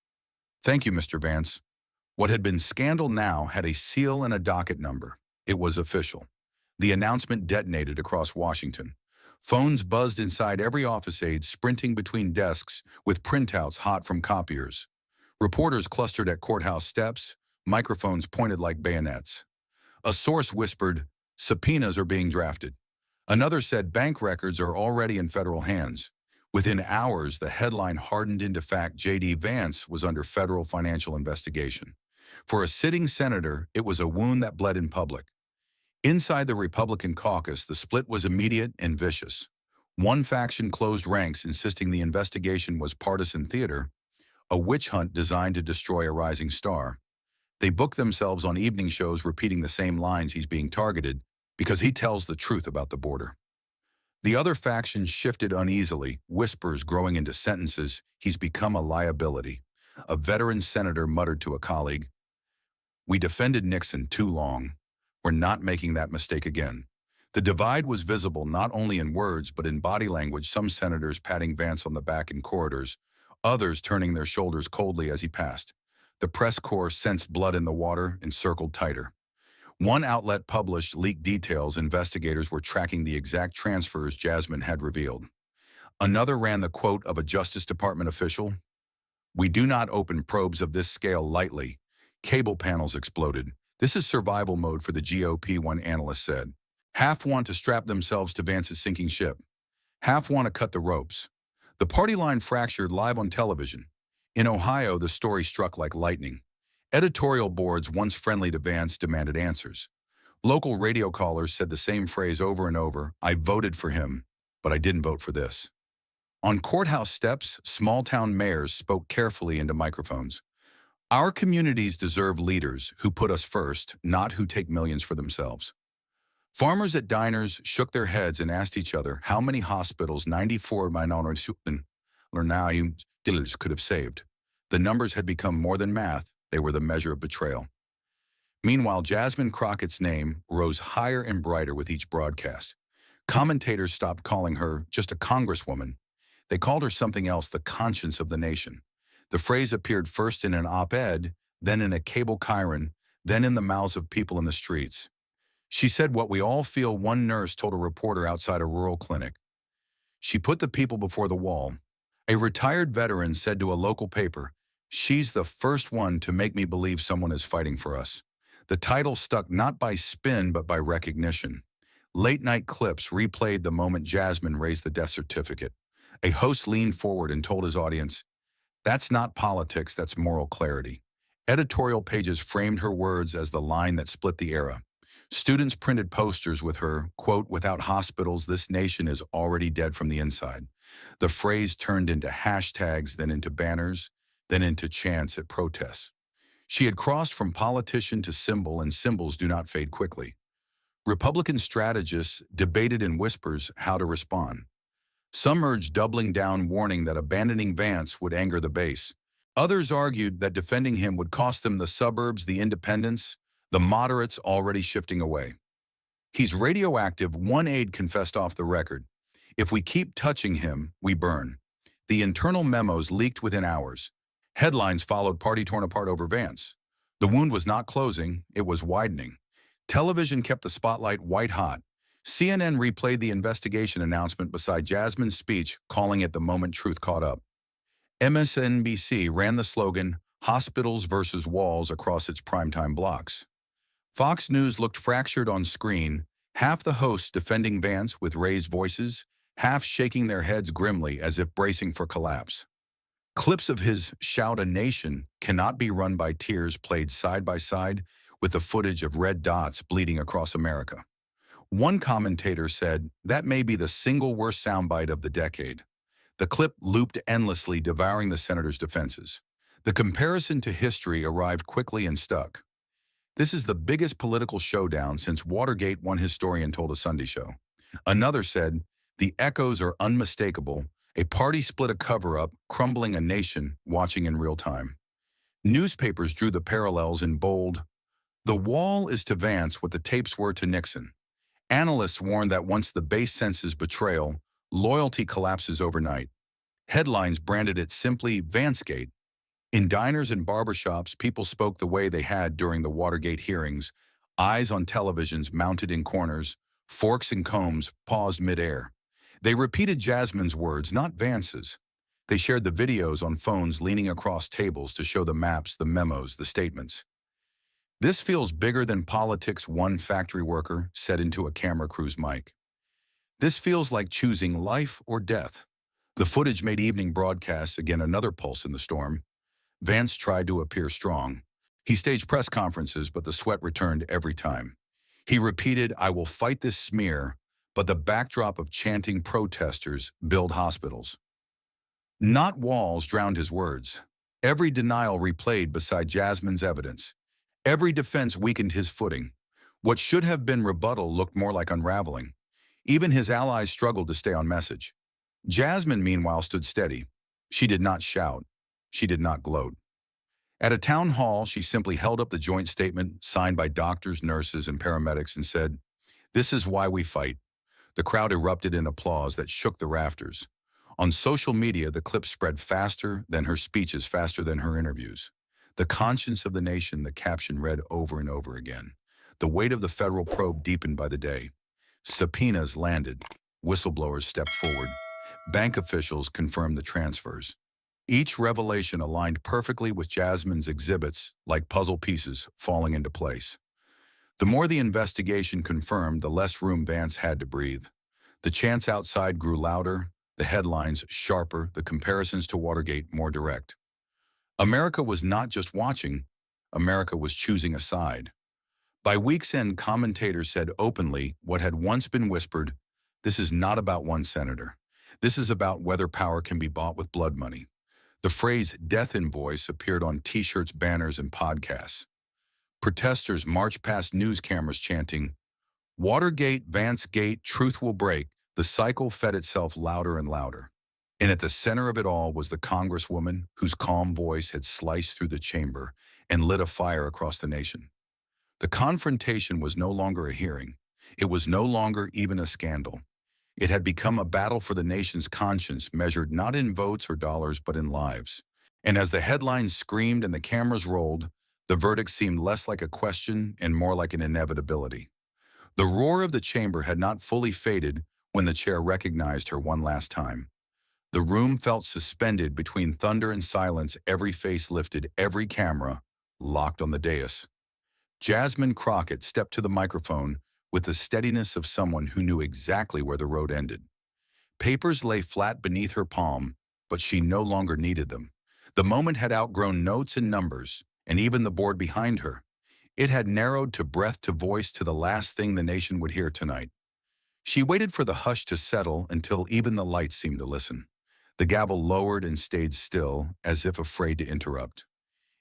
"Thank you, Mr. Vance." What had been scandal now had a seal and a docket number. It was official. The announcement detonated across Washington. Phones buzzed inside every office aide sprinting between desks with printouts hot from copiers. Reporters clustered at courthouse steps, microphones pointed like bayonets. A source whispered, "Subpoenas are being drafted." Another said bank records are already in federal hands. Within hours, the headline hardened into fact: J.D. Vance was under federal financial investigation. For a sitting senator, it was a wound that bled in public. Inside the Republican caucus, the split was immediate and vicious. One faction closed ranks, insisting the investigation was partisan theater, a witch hunt designed to destroy a rising star. They booked themselves on evening shows repeating the same lines: "He's being targeted because he tells the truth about the border." The other faction shifted uneasily, whispers growing into sentences: "He's become a liability." A veteran senator muttered to a colleague, "We defended Nixon too long. We're not making that mistake again." The divide was visible not only in words but in body language, some senators patting Vance on the back in corridors, others turning their shoulders coldly as he passed. The press corps sensed blood in the water and circled tighter. One outlet published leaked details: investigators were tracking the exact transfers Jasmine had revealed. Another ran the quote of a Justice Department official, "We do not open probes of this scale lightly." Cable panels exploded. "This is survival mode for the GOP," one analyst said. Half want to strap themselves to Vance's sinking ship. Half want to cut the ropes. The party line fractured live on television. In Ohio, the story struck like lightning. Editorial boards, once friendly to Vance, demanded answers. Local radio callers said the same phrase over and over: "I voted for him, but I didn't vote for this." On courthouse steps, small-town mayors spoke carefully into microphones. "Our communities deserve leaders who put us first, not who take millions for themselves." Farmers at diners shook their heads and asked each other how many hospitals 94 minorities could have saved. The numbers had become more than math; they were the measure of betrayal. Meanwhile, Jasmine Crockett's name rose higher and brighter with each broadcast. Commentators stopped calling her just a congresswoman. They called her something else: the conscience of the nation. The phrase appeared first in an op-ed, then in a cable chyron, then in the mouths of people in the streets. "She said what we all feel," one nurse told a reporter outside a rural clinic. "She put the people before the wall." A retired veteran said to a local paper, "She's the first one to make me believe someone is fighting for us." The title stuck not by spin but by recognition. Late-night clips replayed the moment Jasmine raised the death certificate. A host leaned forward and told his audience, "That's not politics, that's moral clarity." Editorial pages framed her words as the line that split the era. Students printed posters with her, quote, "Without hospitals, this nation is already dead from the inside." The phrase turned into hashtags, then into banners, then into chants at protests. She had crossed from politician to symbol, and symbols do not fade quickly. Republican strategists debated in whispers how to respond. Some urged doubling down, warning that abandoning Vance would anger the base. Others argued that defending him would cost them the suburbs, the independents, the moderates already shifting away. "He's radioactive," one aide confessed off the record. "If we keep touching him, we burn." The internal memos leaked within hours. Headlines followed: "Party torn apart over Vance." The wound was not closing, it was widening. Television kept the spotlight white hot. CNN replayed the investigation announcement beside Jasmine's speech, calling it the moment truth caught up. MSNBC ran the slogan, "Hospitals versus walls," across its primetime blocks. Fox News looked fractured on screen, half the hosts defending Vance with raised voices, half shaking their heads grimly as if bracing for collapse. Clips of his "Shout a Nation Cannot Be Run by Tears" played side by side with the footage of red dots bleeding across America. One commentator said, "That may be the single worst soundbite of the decade." The clip looped endlessly, devouring the senator's defenses. The comparison to history arrived quickly and stuck. "This is the biggest political showdown since Watergate," one historian told a Sunday show. Another said, "The echoes are unmistakable. A party split, a cover-up, crumbling a nation, watching in real time." Newspapers drew the parallels in bold. "The wall is to Vance what the tapes were to Nixon." Analysts warned that once the base senses betrayal, loyalty collapses overnight. Headlines branded it simply Vancegate. In diners and barbershops, people spoke the way they had during the Watergate hearings, eyes on televisions mounted in corners, forks and combs paused midair. They repeated Jasmine's words, not Vance's. They shared the videos on phones leaning across tables to show the maps, the memos, the statements. "This feels bigger than politics," one factory worker said into a camera crew's mic. "This feels like choosing life or death." The footage made evening broadcasts again another pulse in the storm. Vance tried to appear strong. He staged press conferences, but the sweat returned every time. He repeated, "I will fight this smear," but the backdrop of chanting protesters build hospitals. Not walls drowned his words. Every denial replayed beside Jasmine's evidence. Every defense weakened his footing. What should have been rebuttal looked more like unraveling. Even his allies struggled to stay on message. Jasmine, meanwhile, stood steady. She did not shout. She did not gloat. At a town hall, she simply held up the joint statement signed by doctors, nurses, and paramedics and said, "This is why we fight." The crowd erupted in applause that shook the rafters. On social media, the clip spread faster than her speeches, faster than her interviews. "The conscience of the nation," the caption read over and over again. The weight of the federal probe deepened by the day. Subpoenas landed. Whistleblowers stepped forward. Bank officials confirmed the transfers. Each revelation aligned perfectly with Jasmine's exhibits, like puzzle pieces falling into place. The more the investigation confirmed, the less room Vance had to breathe. The chants outside grew louder, the headlines sharper, the comparisons to Watergate more direct. America was not just watching, America was choosing a side. By week's end, commentators said openly what had once been whispered: "This is not about one senator. This is about whether power can be bought with blood money." The phrase "death invoice" appeared on t-shirts, banners, and podcasts. Protesters marched past news cameras chanting, "Watergate, Vance Gate, truth will break." The cycle fed itself louder and louder. And at the center of it all was the congresswoman whose calm voice had sliced through the chamber and lit a fire across the nation. The confrontation was no longer a hearing. It was no longer even a scandal. It had become a battle for the nation's conscience, measured not in votes or dollars, but in lives. And as the headlines screamed and the cameras rolled, the verdict seemed less like a question and more like an inevitability. The roar of the chamber had not fully faded when the chair recognized her one last time. The room felt suspended between thunder and silence, every face lifted, every camera locked on the dais. Jasmine Crockett stepped to the microphone with the steadiness of someone who knew exactly where the road ended. Papers lay flat beneath her palm, but she no longer needed them. The moment had outgrown notes and numbers, and even the board behind her. It had narrowed to breath, to voice, to the last thing the nation would hear tonight. She waited for the hush to settle until even the lights seemed to listen. The gavel lowered and stayed still, as if afraid to interrupt.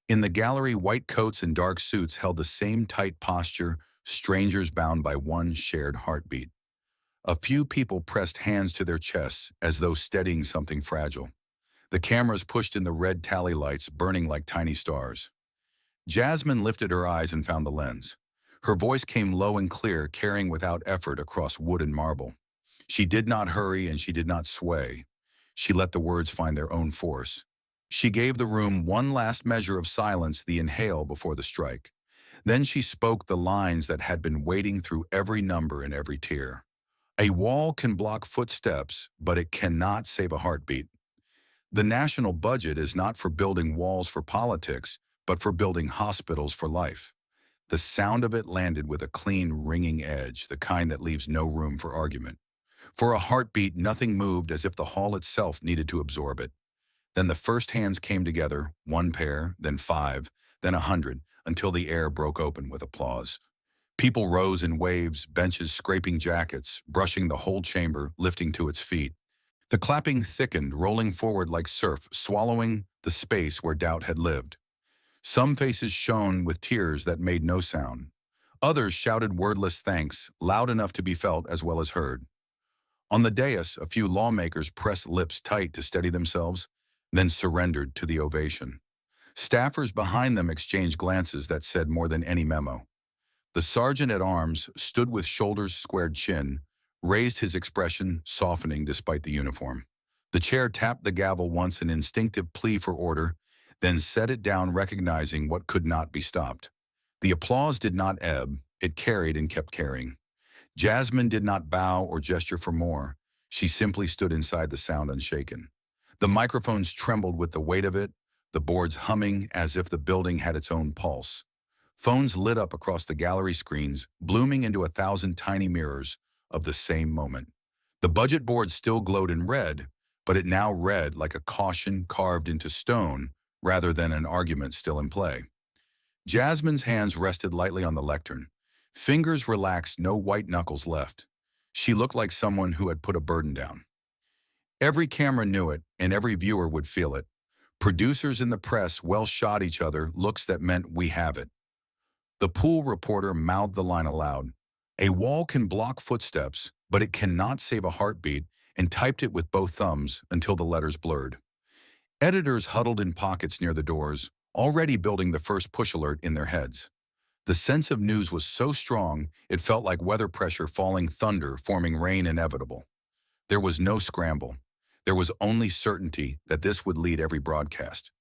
In the gallery, white coats and dark suits held the same tight posture, strangers bound by one shared heartbeat. A few people pressed hands to their chests as though steadying something fragile. The cameras pushed in the red tally lights, burning like tiny stars. Jasmine lifted her eyes and found the lens. Her voice came low and clear, carrying without effort across wood and marble. She did not hurry and she did not sway. She let the words find their own force. She gave the room one last measure of silence, the inhale before the strike. Then she spoke the lines that had been waiting through every number and every tear. "A wall can block footsteps, but it cannot save a heartbeat. The national budget is not for building walls for politics, but for building hospitals for life." The sound of it landed with a clean, ringing edge, the kind that leaves no room for argument. For a heartbeat, nothing moved, as if the hall itself needed to absorb it. Then the first hands came together, one pair, then 5, then 100, until the air broke open with applause. People rose in waves, benches scraping jackets, brushing the whole chamber, lifting to its feet. The clapping thickened, rolling forward like surf, swallowing the space where doubt had lived. Some faces shone with tears that made no sound. Others shouted wordless thanks, loud enough to be felt as well as heard. On the dais, a few lawmakers pressed lips tight to steady themselves, then surrendered to the ovation. Staffers behind them exchanged glances that said more than any memo. The sergeant-at-arms stood with shoulders squared, chin, raised, his expression softening despite the uniform. The chair tapped the gavel once, an instinctive plea for order, then set it down, recognizing what could not be stopped. The applause did not ebb, it carried and kept carrying. Jasmine did not bow or gesture for more. She simply stood inside the sound unshaken. The microphones trembled with the weight of it, the boards humming as if the building had its own pulse. Phones lit up across the gallery screens, blooming into 1,000 tiny mirrors of the same moment. The budget board still glowed in red, but it now read like a caution carved into stone rather than an argument still in play. Jasmine's hands rested lightly on the lectern. Fingers relaxed, no white knuckles left. She looked like someone who had put a burden down. Every camera knew it, and every viewer would feel it. Producers and the press well shot each other looks that meant we have it. The pool reporter mouthed the line aloud. A wall can block footsteps, but it cannot save a heartbeat, and typed it with both thumbs until the letters blurred. Editors huddled in pockets near the doors, already building the first push alert in their heads. The sense of news was so strong, it felt like weather pressure falling thunder, forming rain inevitable. There was no scramble. There was only certainty that this would lead every broadcast.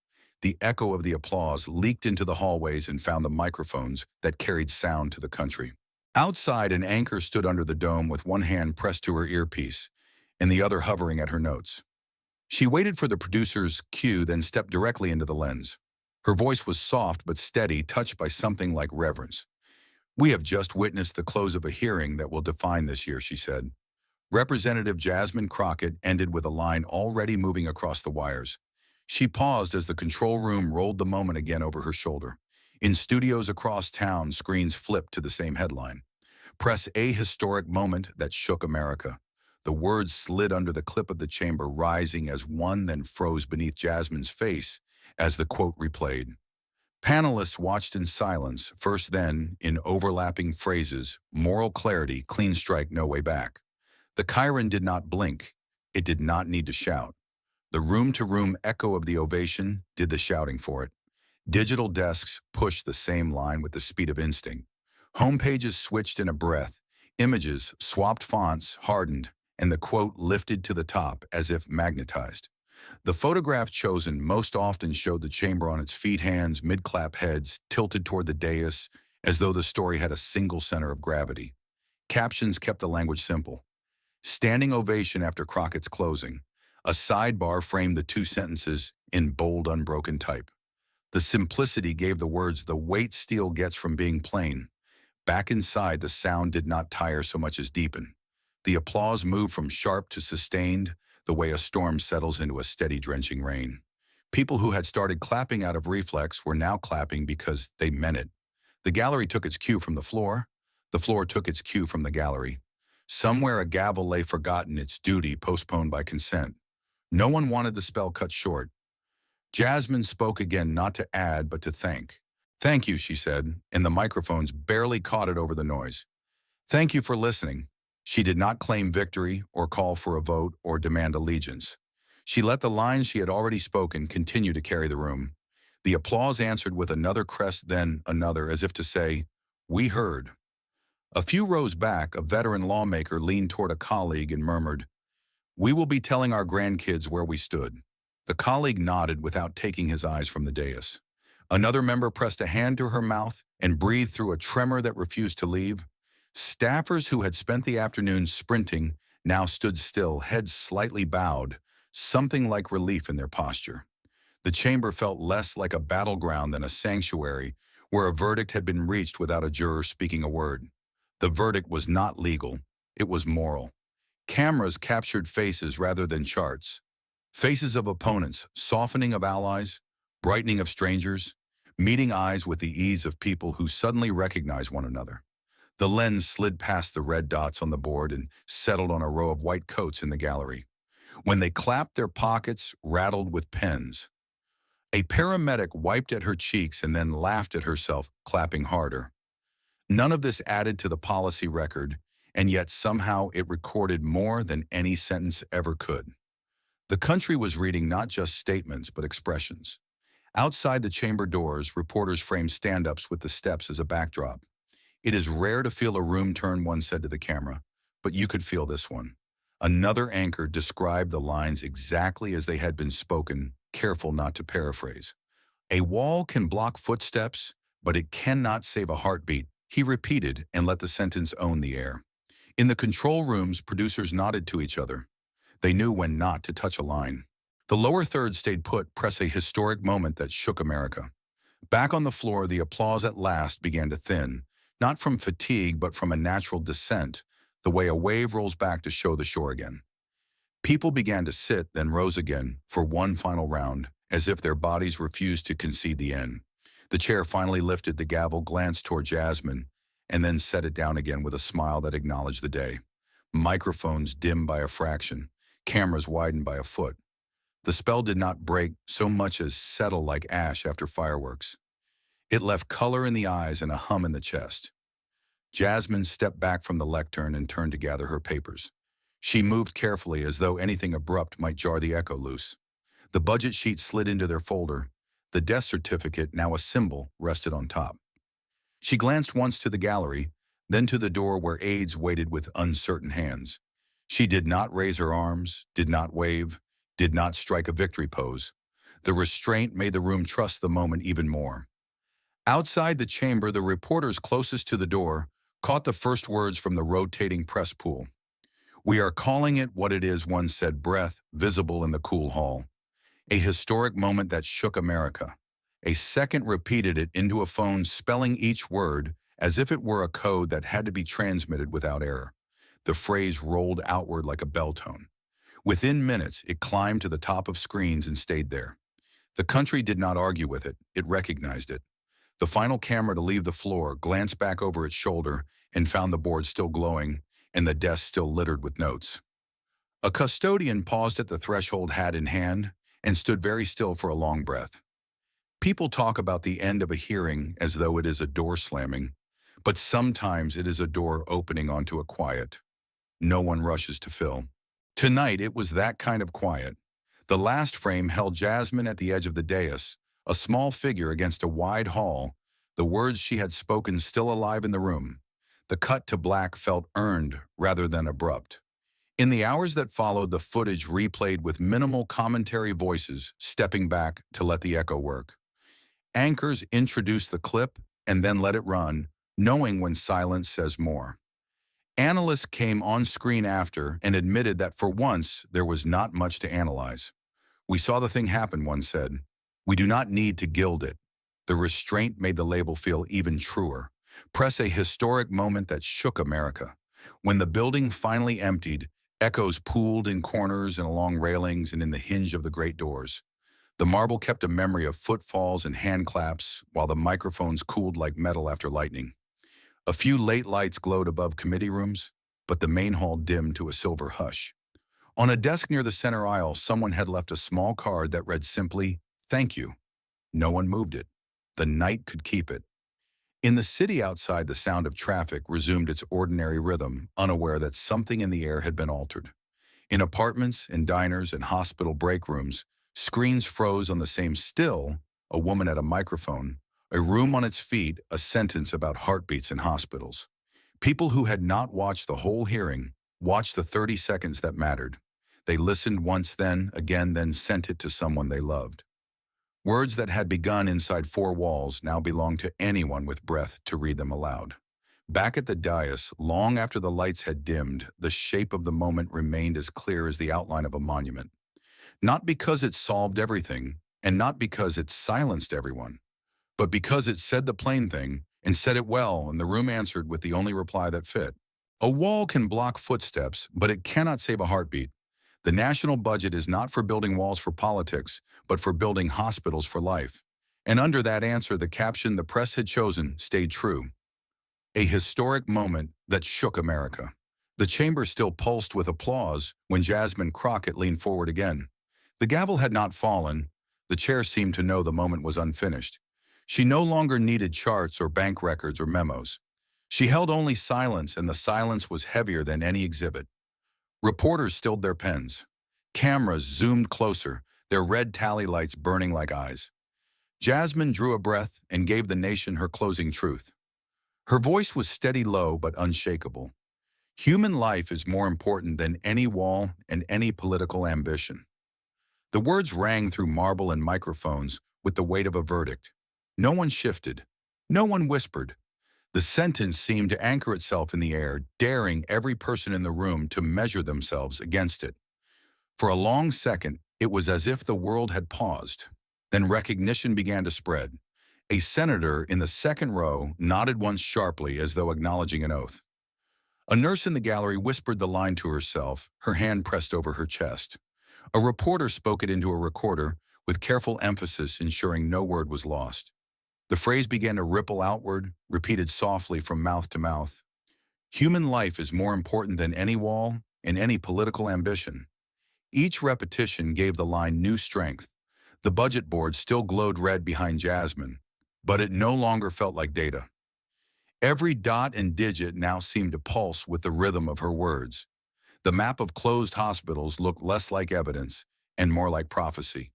The echo of the applause leaked into the hallways and found the microphones that carried sound to the country. Outside, an anchor stood under the dome with one hand pressed to her earpiece and the other hovering at her notes. She waited for the producer's cue, then stepped directly into the lens. Her voice was soft but steady, touched by something like reverence. "We have just witnessed the close of a hearing that will define this year," she said. Representative Jasmine Crockett ended with a line already moving across the wires. She paused as the control room rolled the moment again over her shoulder. In studios across town, screens flipped to the same headline. "Press a historic moment that shook America." The words slid under the clip of the chamber, rising as one, then froze beneath Jasmine's face as the quote replayed. Panelists watched in silence, first then, in overlapping phrases, moral clarity, clean strike, no way back. The Chiron did not blink. It did not need to shout. The room-to-room echo of the ovation did the shouting for it. Digital desks pushed the same line with the speed of instinct. Homepages switched in a breath. Images swapped, fonts hardened, and the quote lifted to the top as if magnetized. The photograph chosen most often showed the chamber on its feet, hands, mid-clap heads, tilted toward the dais, as though the story had a single center of gravity. Captions kept the language simple. Standing ovation after Crockett's closing. A sidebar framed the two sentences in bold, unbroken type. The simplicity gave the words the weight steel gets from being plain. Back inside, the sound did not tire so much as deepen. The applause moved from sharp to sustained, the way a storm settles into a steady, drenching rain. People who had started clapping out of reflex were now clapping because they meant it. The gallery took its cue from the floor took its cue from the gallery. Somewhere a gavel lay forgotten, its duty postponed by consent. No one wanted the spell cut short. Jasmine spoke again, not to add, but to thank. "Thank you," she said, and the microphones barely caught it over the noise. "Thank you for listening." She did not claim victory or call for a vote or demand allegiance. She let the lines she had already spoken continue to carry the room. The applause answered with another crest, then another, as if to say, "We heard." A few rows back, a veteran lawmaker leaned toward a colleague and murmured, "We will be telling our grandkids where we stood." The colleague nodded without taking his eyes from the dais. Another member pressed a hand to her mouth and breathed through a tremor that refused to leave. Staffers who had spent the afternoon sprinting now stood still, heads slightly bowed, something like relief in their posture. The chamber felt less like a battleground than a sanctuary where a verdict had been reached without a juror speaking a word. The verdict was not legal, it was moral. Cameras captured faces rather than charts. Faces of opponents, softening of allies, brightening of strangers, meeting eyes with the ease of people who suddenly recognize one another. The lens slid past the red dots on the board and settled on a row of white coats in the gallery. When they clapped, their pockets rattled with pens. A paramedic wiped at her cheeks and then laughed at herself, clapping harder. None of this added to the policy record, and yet somehow it recorded more than any sentence ever could. The country was reading not just statements, but expressions. Outside the chamber doors, reporters framed stand-ups with the steps as a backdrop. "It is rare to feel a room turn," one said to the camera, "but you could feel this one." Another anchor described the lines exactly as they had been spoken, careful not to paraphrase. "A wall can block footsteps, but it cannot save a heartbeat," he repeated and let the sentence own the air. In the control rooms, producers nodded to each other. They knew when not to touch a line. The lower third stayed put, press a historic moment that shook America. Back on the floor, the applause at last began to thin, not from fatigue but from a natural descent, the way a wave rolls back to show the shore again. People began to sit, then rose again, for one final round, as if their bodies refused to concede the end. The chair finally lifted, the gavel glanced toward Jasmine, and then set it down again with a smile that acknowledged the day. Microphones dimmed by a fraction, cameras widened by a foot. The spell did not break so much as settle like ash after fireworks. It left color in the eyes and a hum in the chest. Jasmine stepped back from the lectern and turned to gather her papers. She moved carefully as though anything abrupt might jar the echo loose. The budget sheet slid into their folder. The death certificate, now a symbol, rested on top. She glanced once to the gallery, then to the door where aides waited with uncertain hands. She did not raise her arms, did not wave, did not strike a victory pose. The restraint made the room trust the moment even more. Outside the chamber, the reporters closest to the door caught the first words from the rotating press pool. "We are calling it what it is," one said, breath visible in the cool hall. A historic moment that shook America. A second repeated it into a phone, spelling each word as if it were a code that had to be transmitted without error. The phrase rolled outward like a bell tone. Within minutes, it climbed to the top of screens and stayed there. The country did not argue with it. It recognized it. The final camera to leave the floor glanced back over its shoulder and found the board still glowing and the desk still littered with notes. A custodian paused at the threshold, hat in hand, and stood very still for a long breath. People talk about the end of a hearing as though it is a door slamming, but sometimes it is a door opening onto a quiet no one rushes to fill. Tonight, it was that kind of quiet. The last frame held Jasmine at the edge of the dais, a small figure against a wide hall, the words she had spoken still alive in the room. The cut to black felt earned rather than abrupt. In the hours that followed, the footage replayed with minimal commentary, voices stepping back to let the echo work. Anchors introduced the clip and then let it run, knowing when silence says more. Analysts came on screen after and admitted that for once there was not much to analyze. "We saw the thing happen," one said. "We do not need to gild it." The restraint made the label feel even truer. Press a historic moment that shook America. When the building finally emptied, echoes pooled in corners and along railings and in the hinge of the great doors. The marble kept a memory of footfalls and hand claps, while the microphones cooled like metal after lightning. A few late lights glowed above committee rooms, but the main hall dimmed to a silver hush. On a desk near the center aisle, someone had left a small card that read simply, "Thank you." No one moved it. The night could keep it. In the city outside, the sound of traffic resumed its ordinary rhythm, unaware that something in the air had been altered. In apartments, in diners, and hospital break rooms, screens froze on the same still, a woman at a microphone, a room on its feet, a sentence about heartbeats in hospitals. People who had not watched the whole hearing watched the 30 seconds that mattered. They listened once, then again, then sent it to someone they loved. Words that had begun inside four walls now belonged to anyone with breath to read them aloud. Back at the dais, long after the lights had dimmed, the shape of the moment remained as clear as the outline of a monument. Not because it solved everything, and not because it silenced everyone, but because it said the plain thing, and said it well, and the room answered with the only reply that fit. A wall can block footsteps, but it cannot save a heartbeat. The national budget is not for building walls for politics, but for building hospitals for life. And under that answer, the caption the press had chosen stayed true. A historic moment that shook America. The chamber still pulsed with applause when Jasmine Crockett leaned forward again. The gavel had not fallen. The chair seemed to know the moment was unfinished. She no longer needed charts or bank records or memos. She held only silence, and the silence was heavier than any exhibit. Reporters stilled their pens. Cameras zoomed closer, their red tally lights burning like eyes. Jasmine drew a breath and gave the nation her closing truth. Her voice was steady, low, but unshakable. Human life is more important than any wall and any political ambition. The words rang through marble and microphones with the weight of a verdict. No one shifted. No one whispered. The sentence seemed to anchor itself in the air, daring every person in the room to measure themselves against it. For a long second, it was as if the world had paused. Then recognition began to spread. A senator in the second row nodded once sharply as though acknowledging an oath. A nurse in the gallery whispered the line to herself, her hand pressed over her chest. A reporter spoke it into a recorder, with careful emphasis ensuring no word was lost. The phrase began to ripple outward, repeated softly from mouth to mouth. Human life is more important than any wall and any political ambition. Each repetition gave the line new strength. The budget board still glowed red behind Jasmine, but it no longer felt like data. Every dot and digit now seemed to pulse with the rhythm of her words. The map of closed hospitals looked less like evidence and more like prophecy.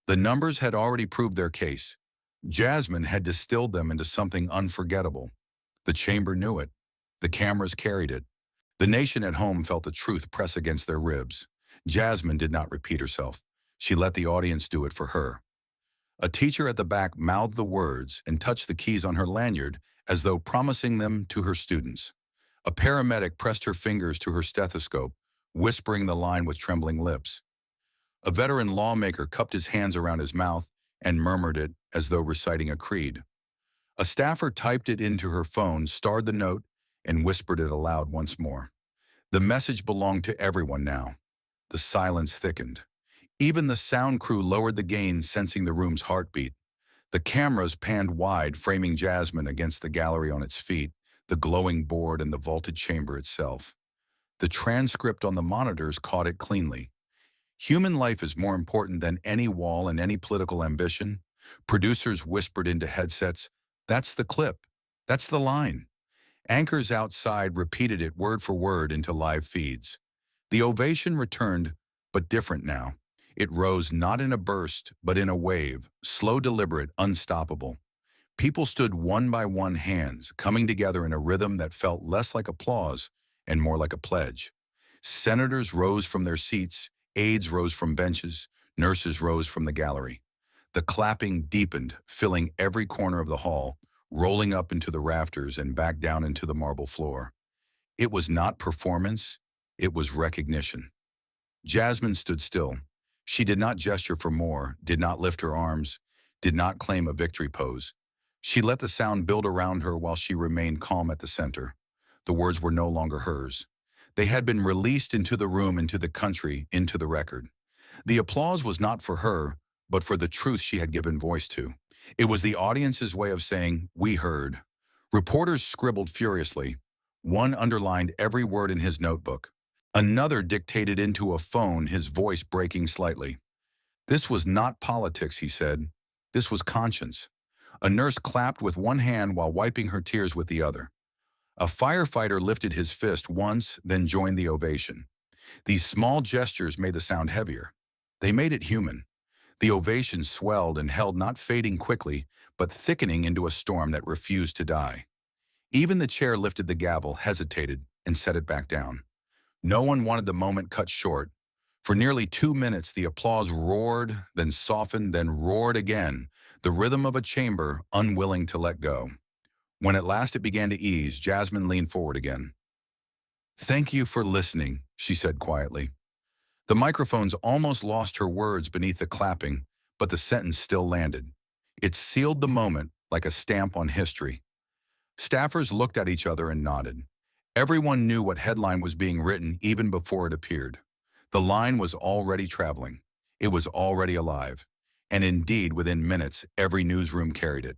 The numbers had already proved their case. Jasmine had distilled them into something unforgettable. The chamber knew it. The cameras carried it. The nation at home felt the truth press against their ribs. Jasmine did not repeat herself. She let the audience do it for her. A teacher at the back mouthed the words and touched the keys on her lanyard as though promising them to her students. A paramedic pressed her fingers to her stethoscope, whispering the line with trembling lips. A veteran lawmaker cupped his hands around his mouth and murmured it as though reciting a creed. A staffer typed it into her phone, starred the note, and whispered it aloud once more. The message belonged to everyone now. The silence thickened. Even the sound crew lowered the gain, sensing the room's heartbeat. The cameras panned wide, framing Jasmine against the gallery on its feet, the glowing board and the vaulted chamber itself. The transcript on the monitors caught it cleanly. Human life is more important than any wall and any political ambition. Producers whispered into headsets, "That's the clip. That's the line." Anchors outside repeated it word for word into live feeds. The ovation returned, but different now. It rose not in a burst, but in a wave, slow, deliberate, unstoppable. People stood one by one, hands coming together in a rhythm that felt less like applause and more like a pledge. Senators rose from their seats, aides rose from benches, nurses rose from the gallery. The clapping deepened, filling every corner of the hall, rolling up into the rafters and back down into the marble floor. It was not performance, it was recognition. Jasmine stood still. She did not gesture for more, did not lift her arms, did not claim a victory pose. She let the sound build around her while she remained calm at the center. The words were no longer hers. They had been released into the room, into the country, into the record. The applause was not for her, but for the truth she had given voice to. It was the audience's way of saying, "We heard." Reporters scribbled furiously. One underlined every word in his notebook. Another dictated into a phone, his voice breaking slightly. "This was not politics," he said. "This was conscience." A nurse clapped with one hand while wiping her tears with the other. A firefighter lifted his fist once, then joined the ovation. These small gestures made the sound heavier. They made it human. The ovation swelled and held, not fading quickly, but thickening into a storm that refused to die. Even the chair lifted the gavel, hesitated, and set it back down. No one wanted the moment cut short. For nearly 2 minutes, the applause roared, then softened, then roared again, the rhythm of a chamber unwilling to let go. When at last it began to ease, Jasmine leaned forward again. "Thank you for listening," she said quietly. The microphones almost lost her words beneath the clapping, but the sentence still landed. It sealed the moment like a stamp on history. Staffers looked at each other and nodded. Everyone knew what headline was being written even before it appeared. The line was already traveling. It was already alive. And indeed, within minutes, every newsroom carried it.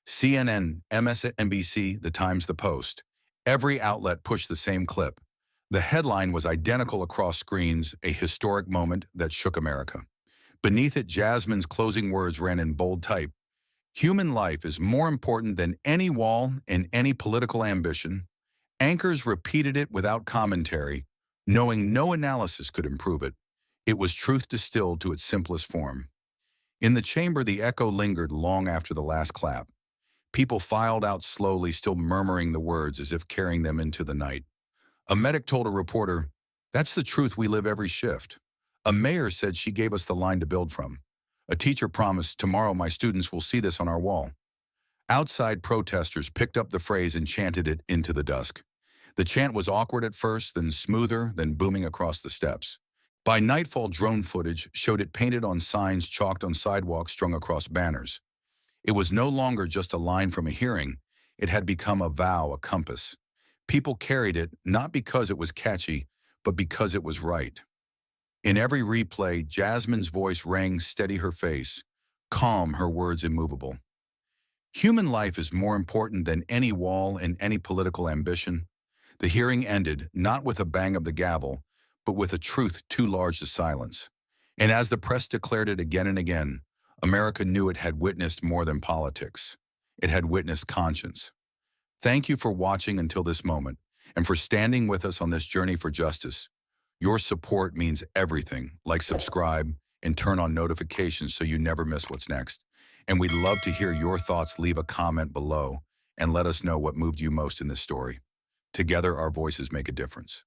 CNN, MSNBC, The Times, The Post. Every outlet pushed the same clip. The headline was identical across screens, a historic moment that shook America. Beneath it, Jasmine's closing words ran in bold type. "Human life is more important than any wall and any political ambition." Anchors repeated it without commentary, knowing no analysis could improve it. It was truth distilled to its simplest form. In the chamber, the echo lingered long after the last clap. People filed out slowly, still murmuring the words as if carrying them into the night. A medic told a reporter, "That's the truth we live every shift." A mayor said she gave us the line to build from. A teacher promised, "Tomorrow my students will see this on our wall." Outside, protesters picked up the phrase and chanted it into the dusk. The chant was awkward at first, then smoother, then booming across the steps. By nightfall, drone footage showed it painted on signs chalked on sidewalks strung across banners. It was no longer just a line from a hearing. It had become a vow, a compass. People carried it not because it was catchy, but because it was right. In every replay, Jasmine's voice rang steady her face, calm her words immovable. Human life is more important than any wall and any political ambition. The hearing ended, not with a bang of the gavel, but with a truth too large to silence. And as the press declared it again and again, America knew it had witnessed more than politics. It had witnessed conscience. Thank you for watching until this moment, and for standing with us on this journey for justice. Your support means everything. Like, subscribe, and turn on notifications so you never miss what's next. And we'd love to hear your thoughts. Leave a comment below and let us know what moved you most in this story. Together, our voices make a difference.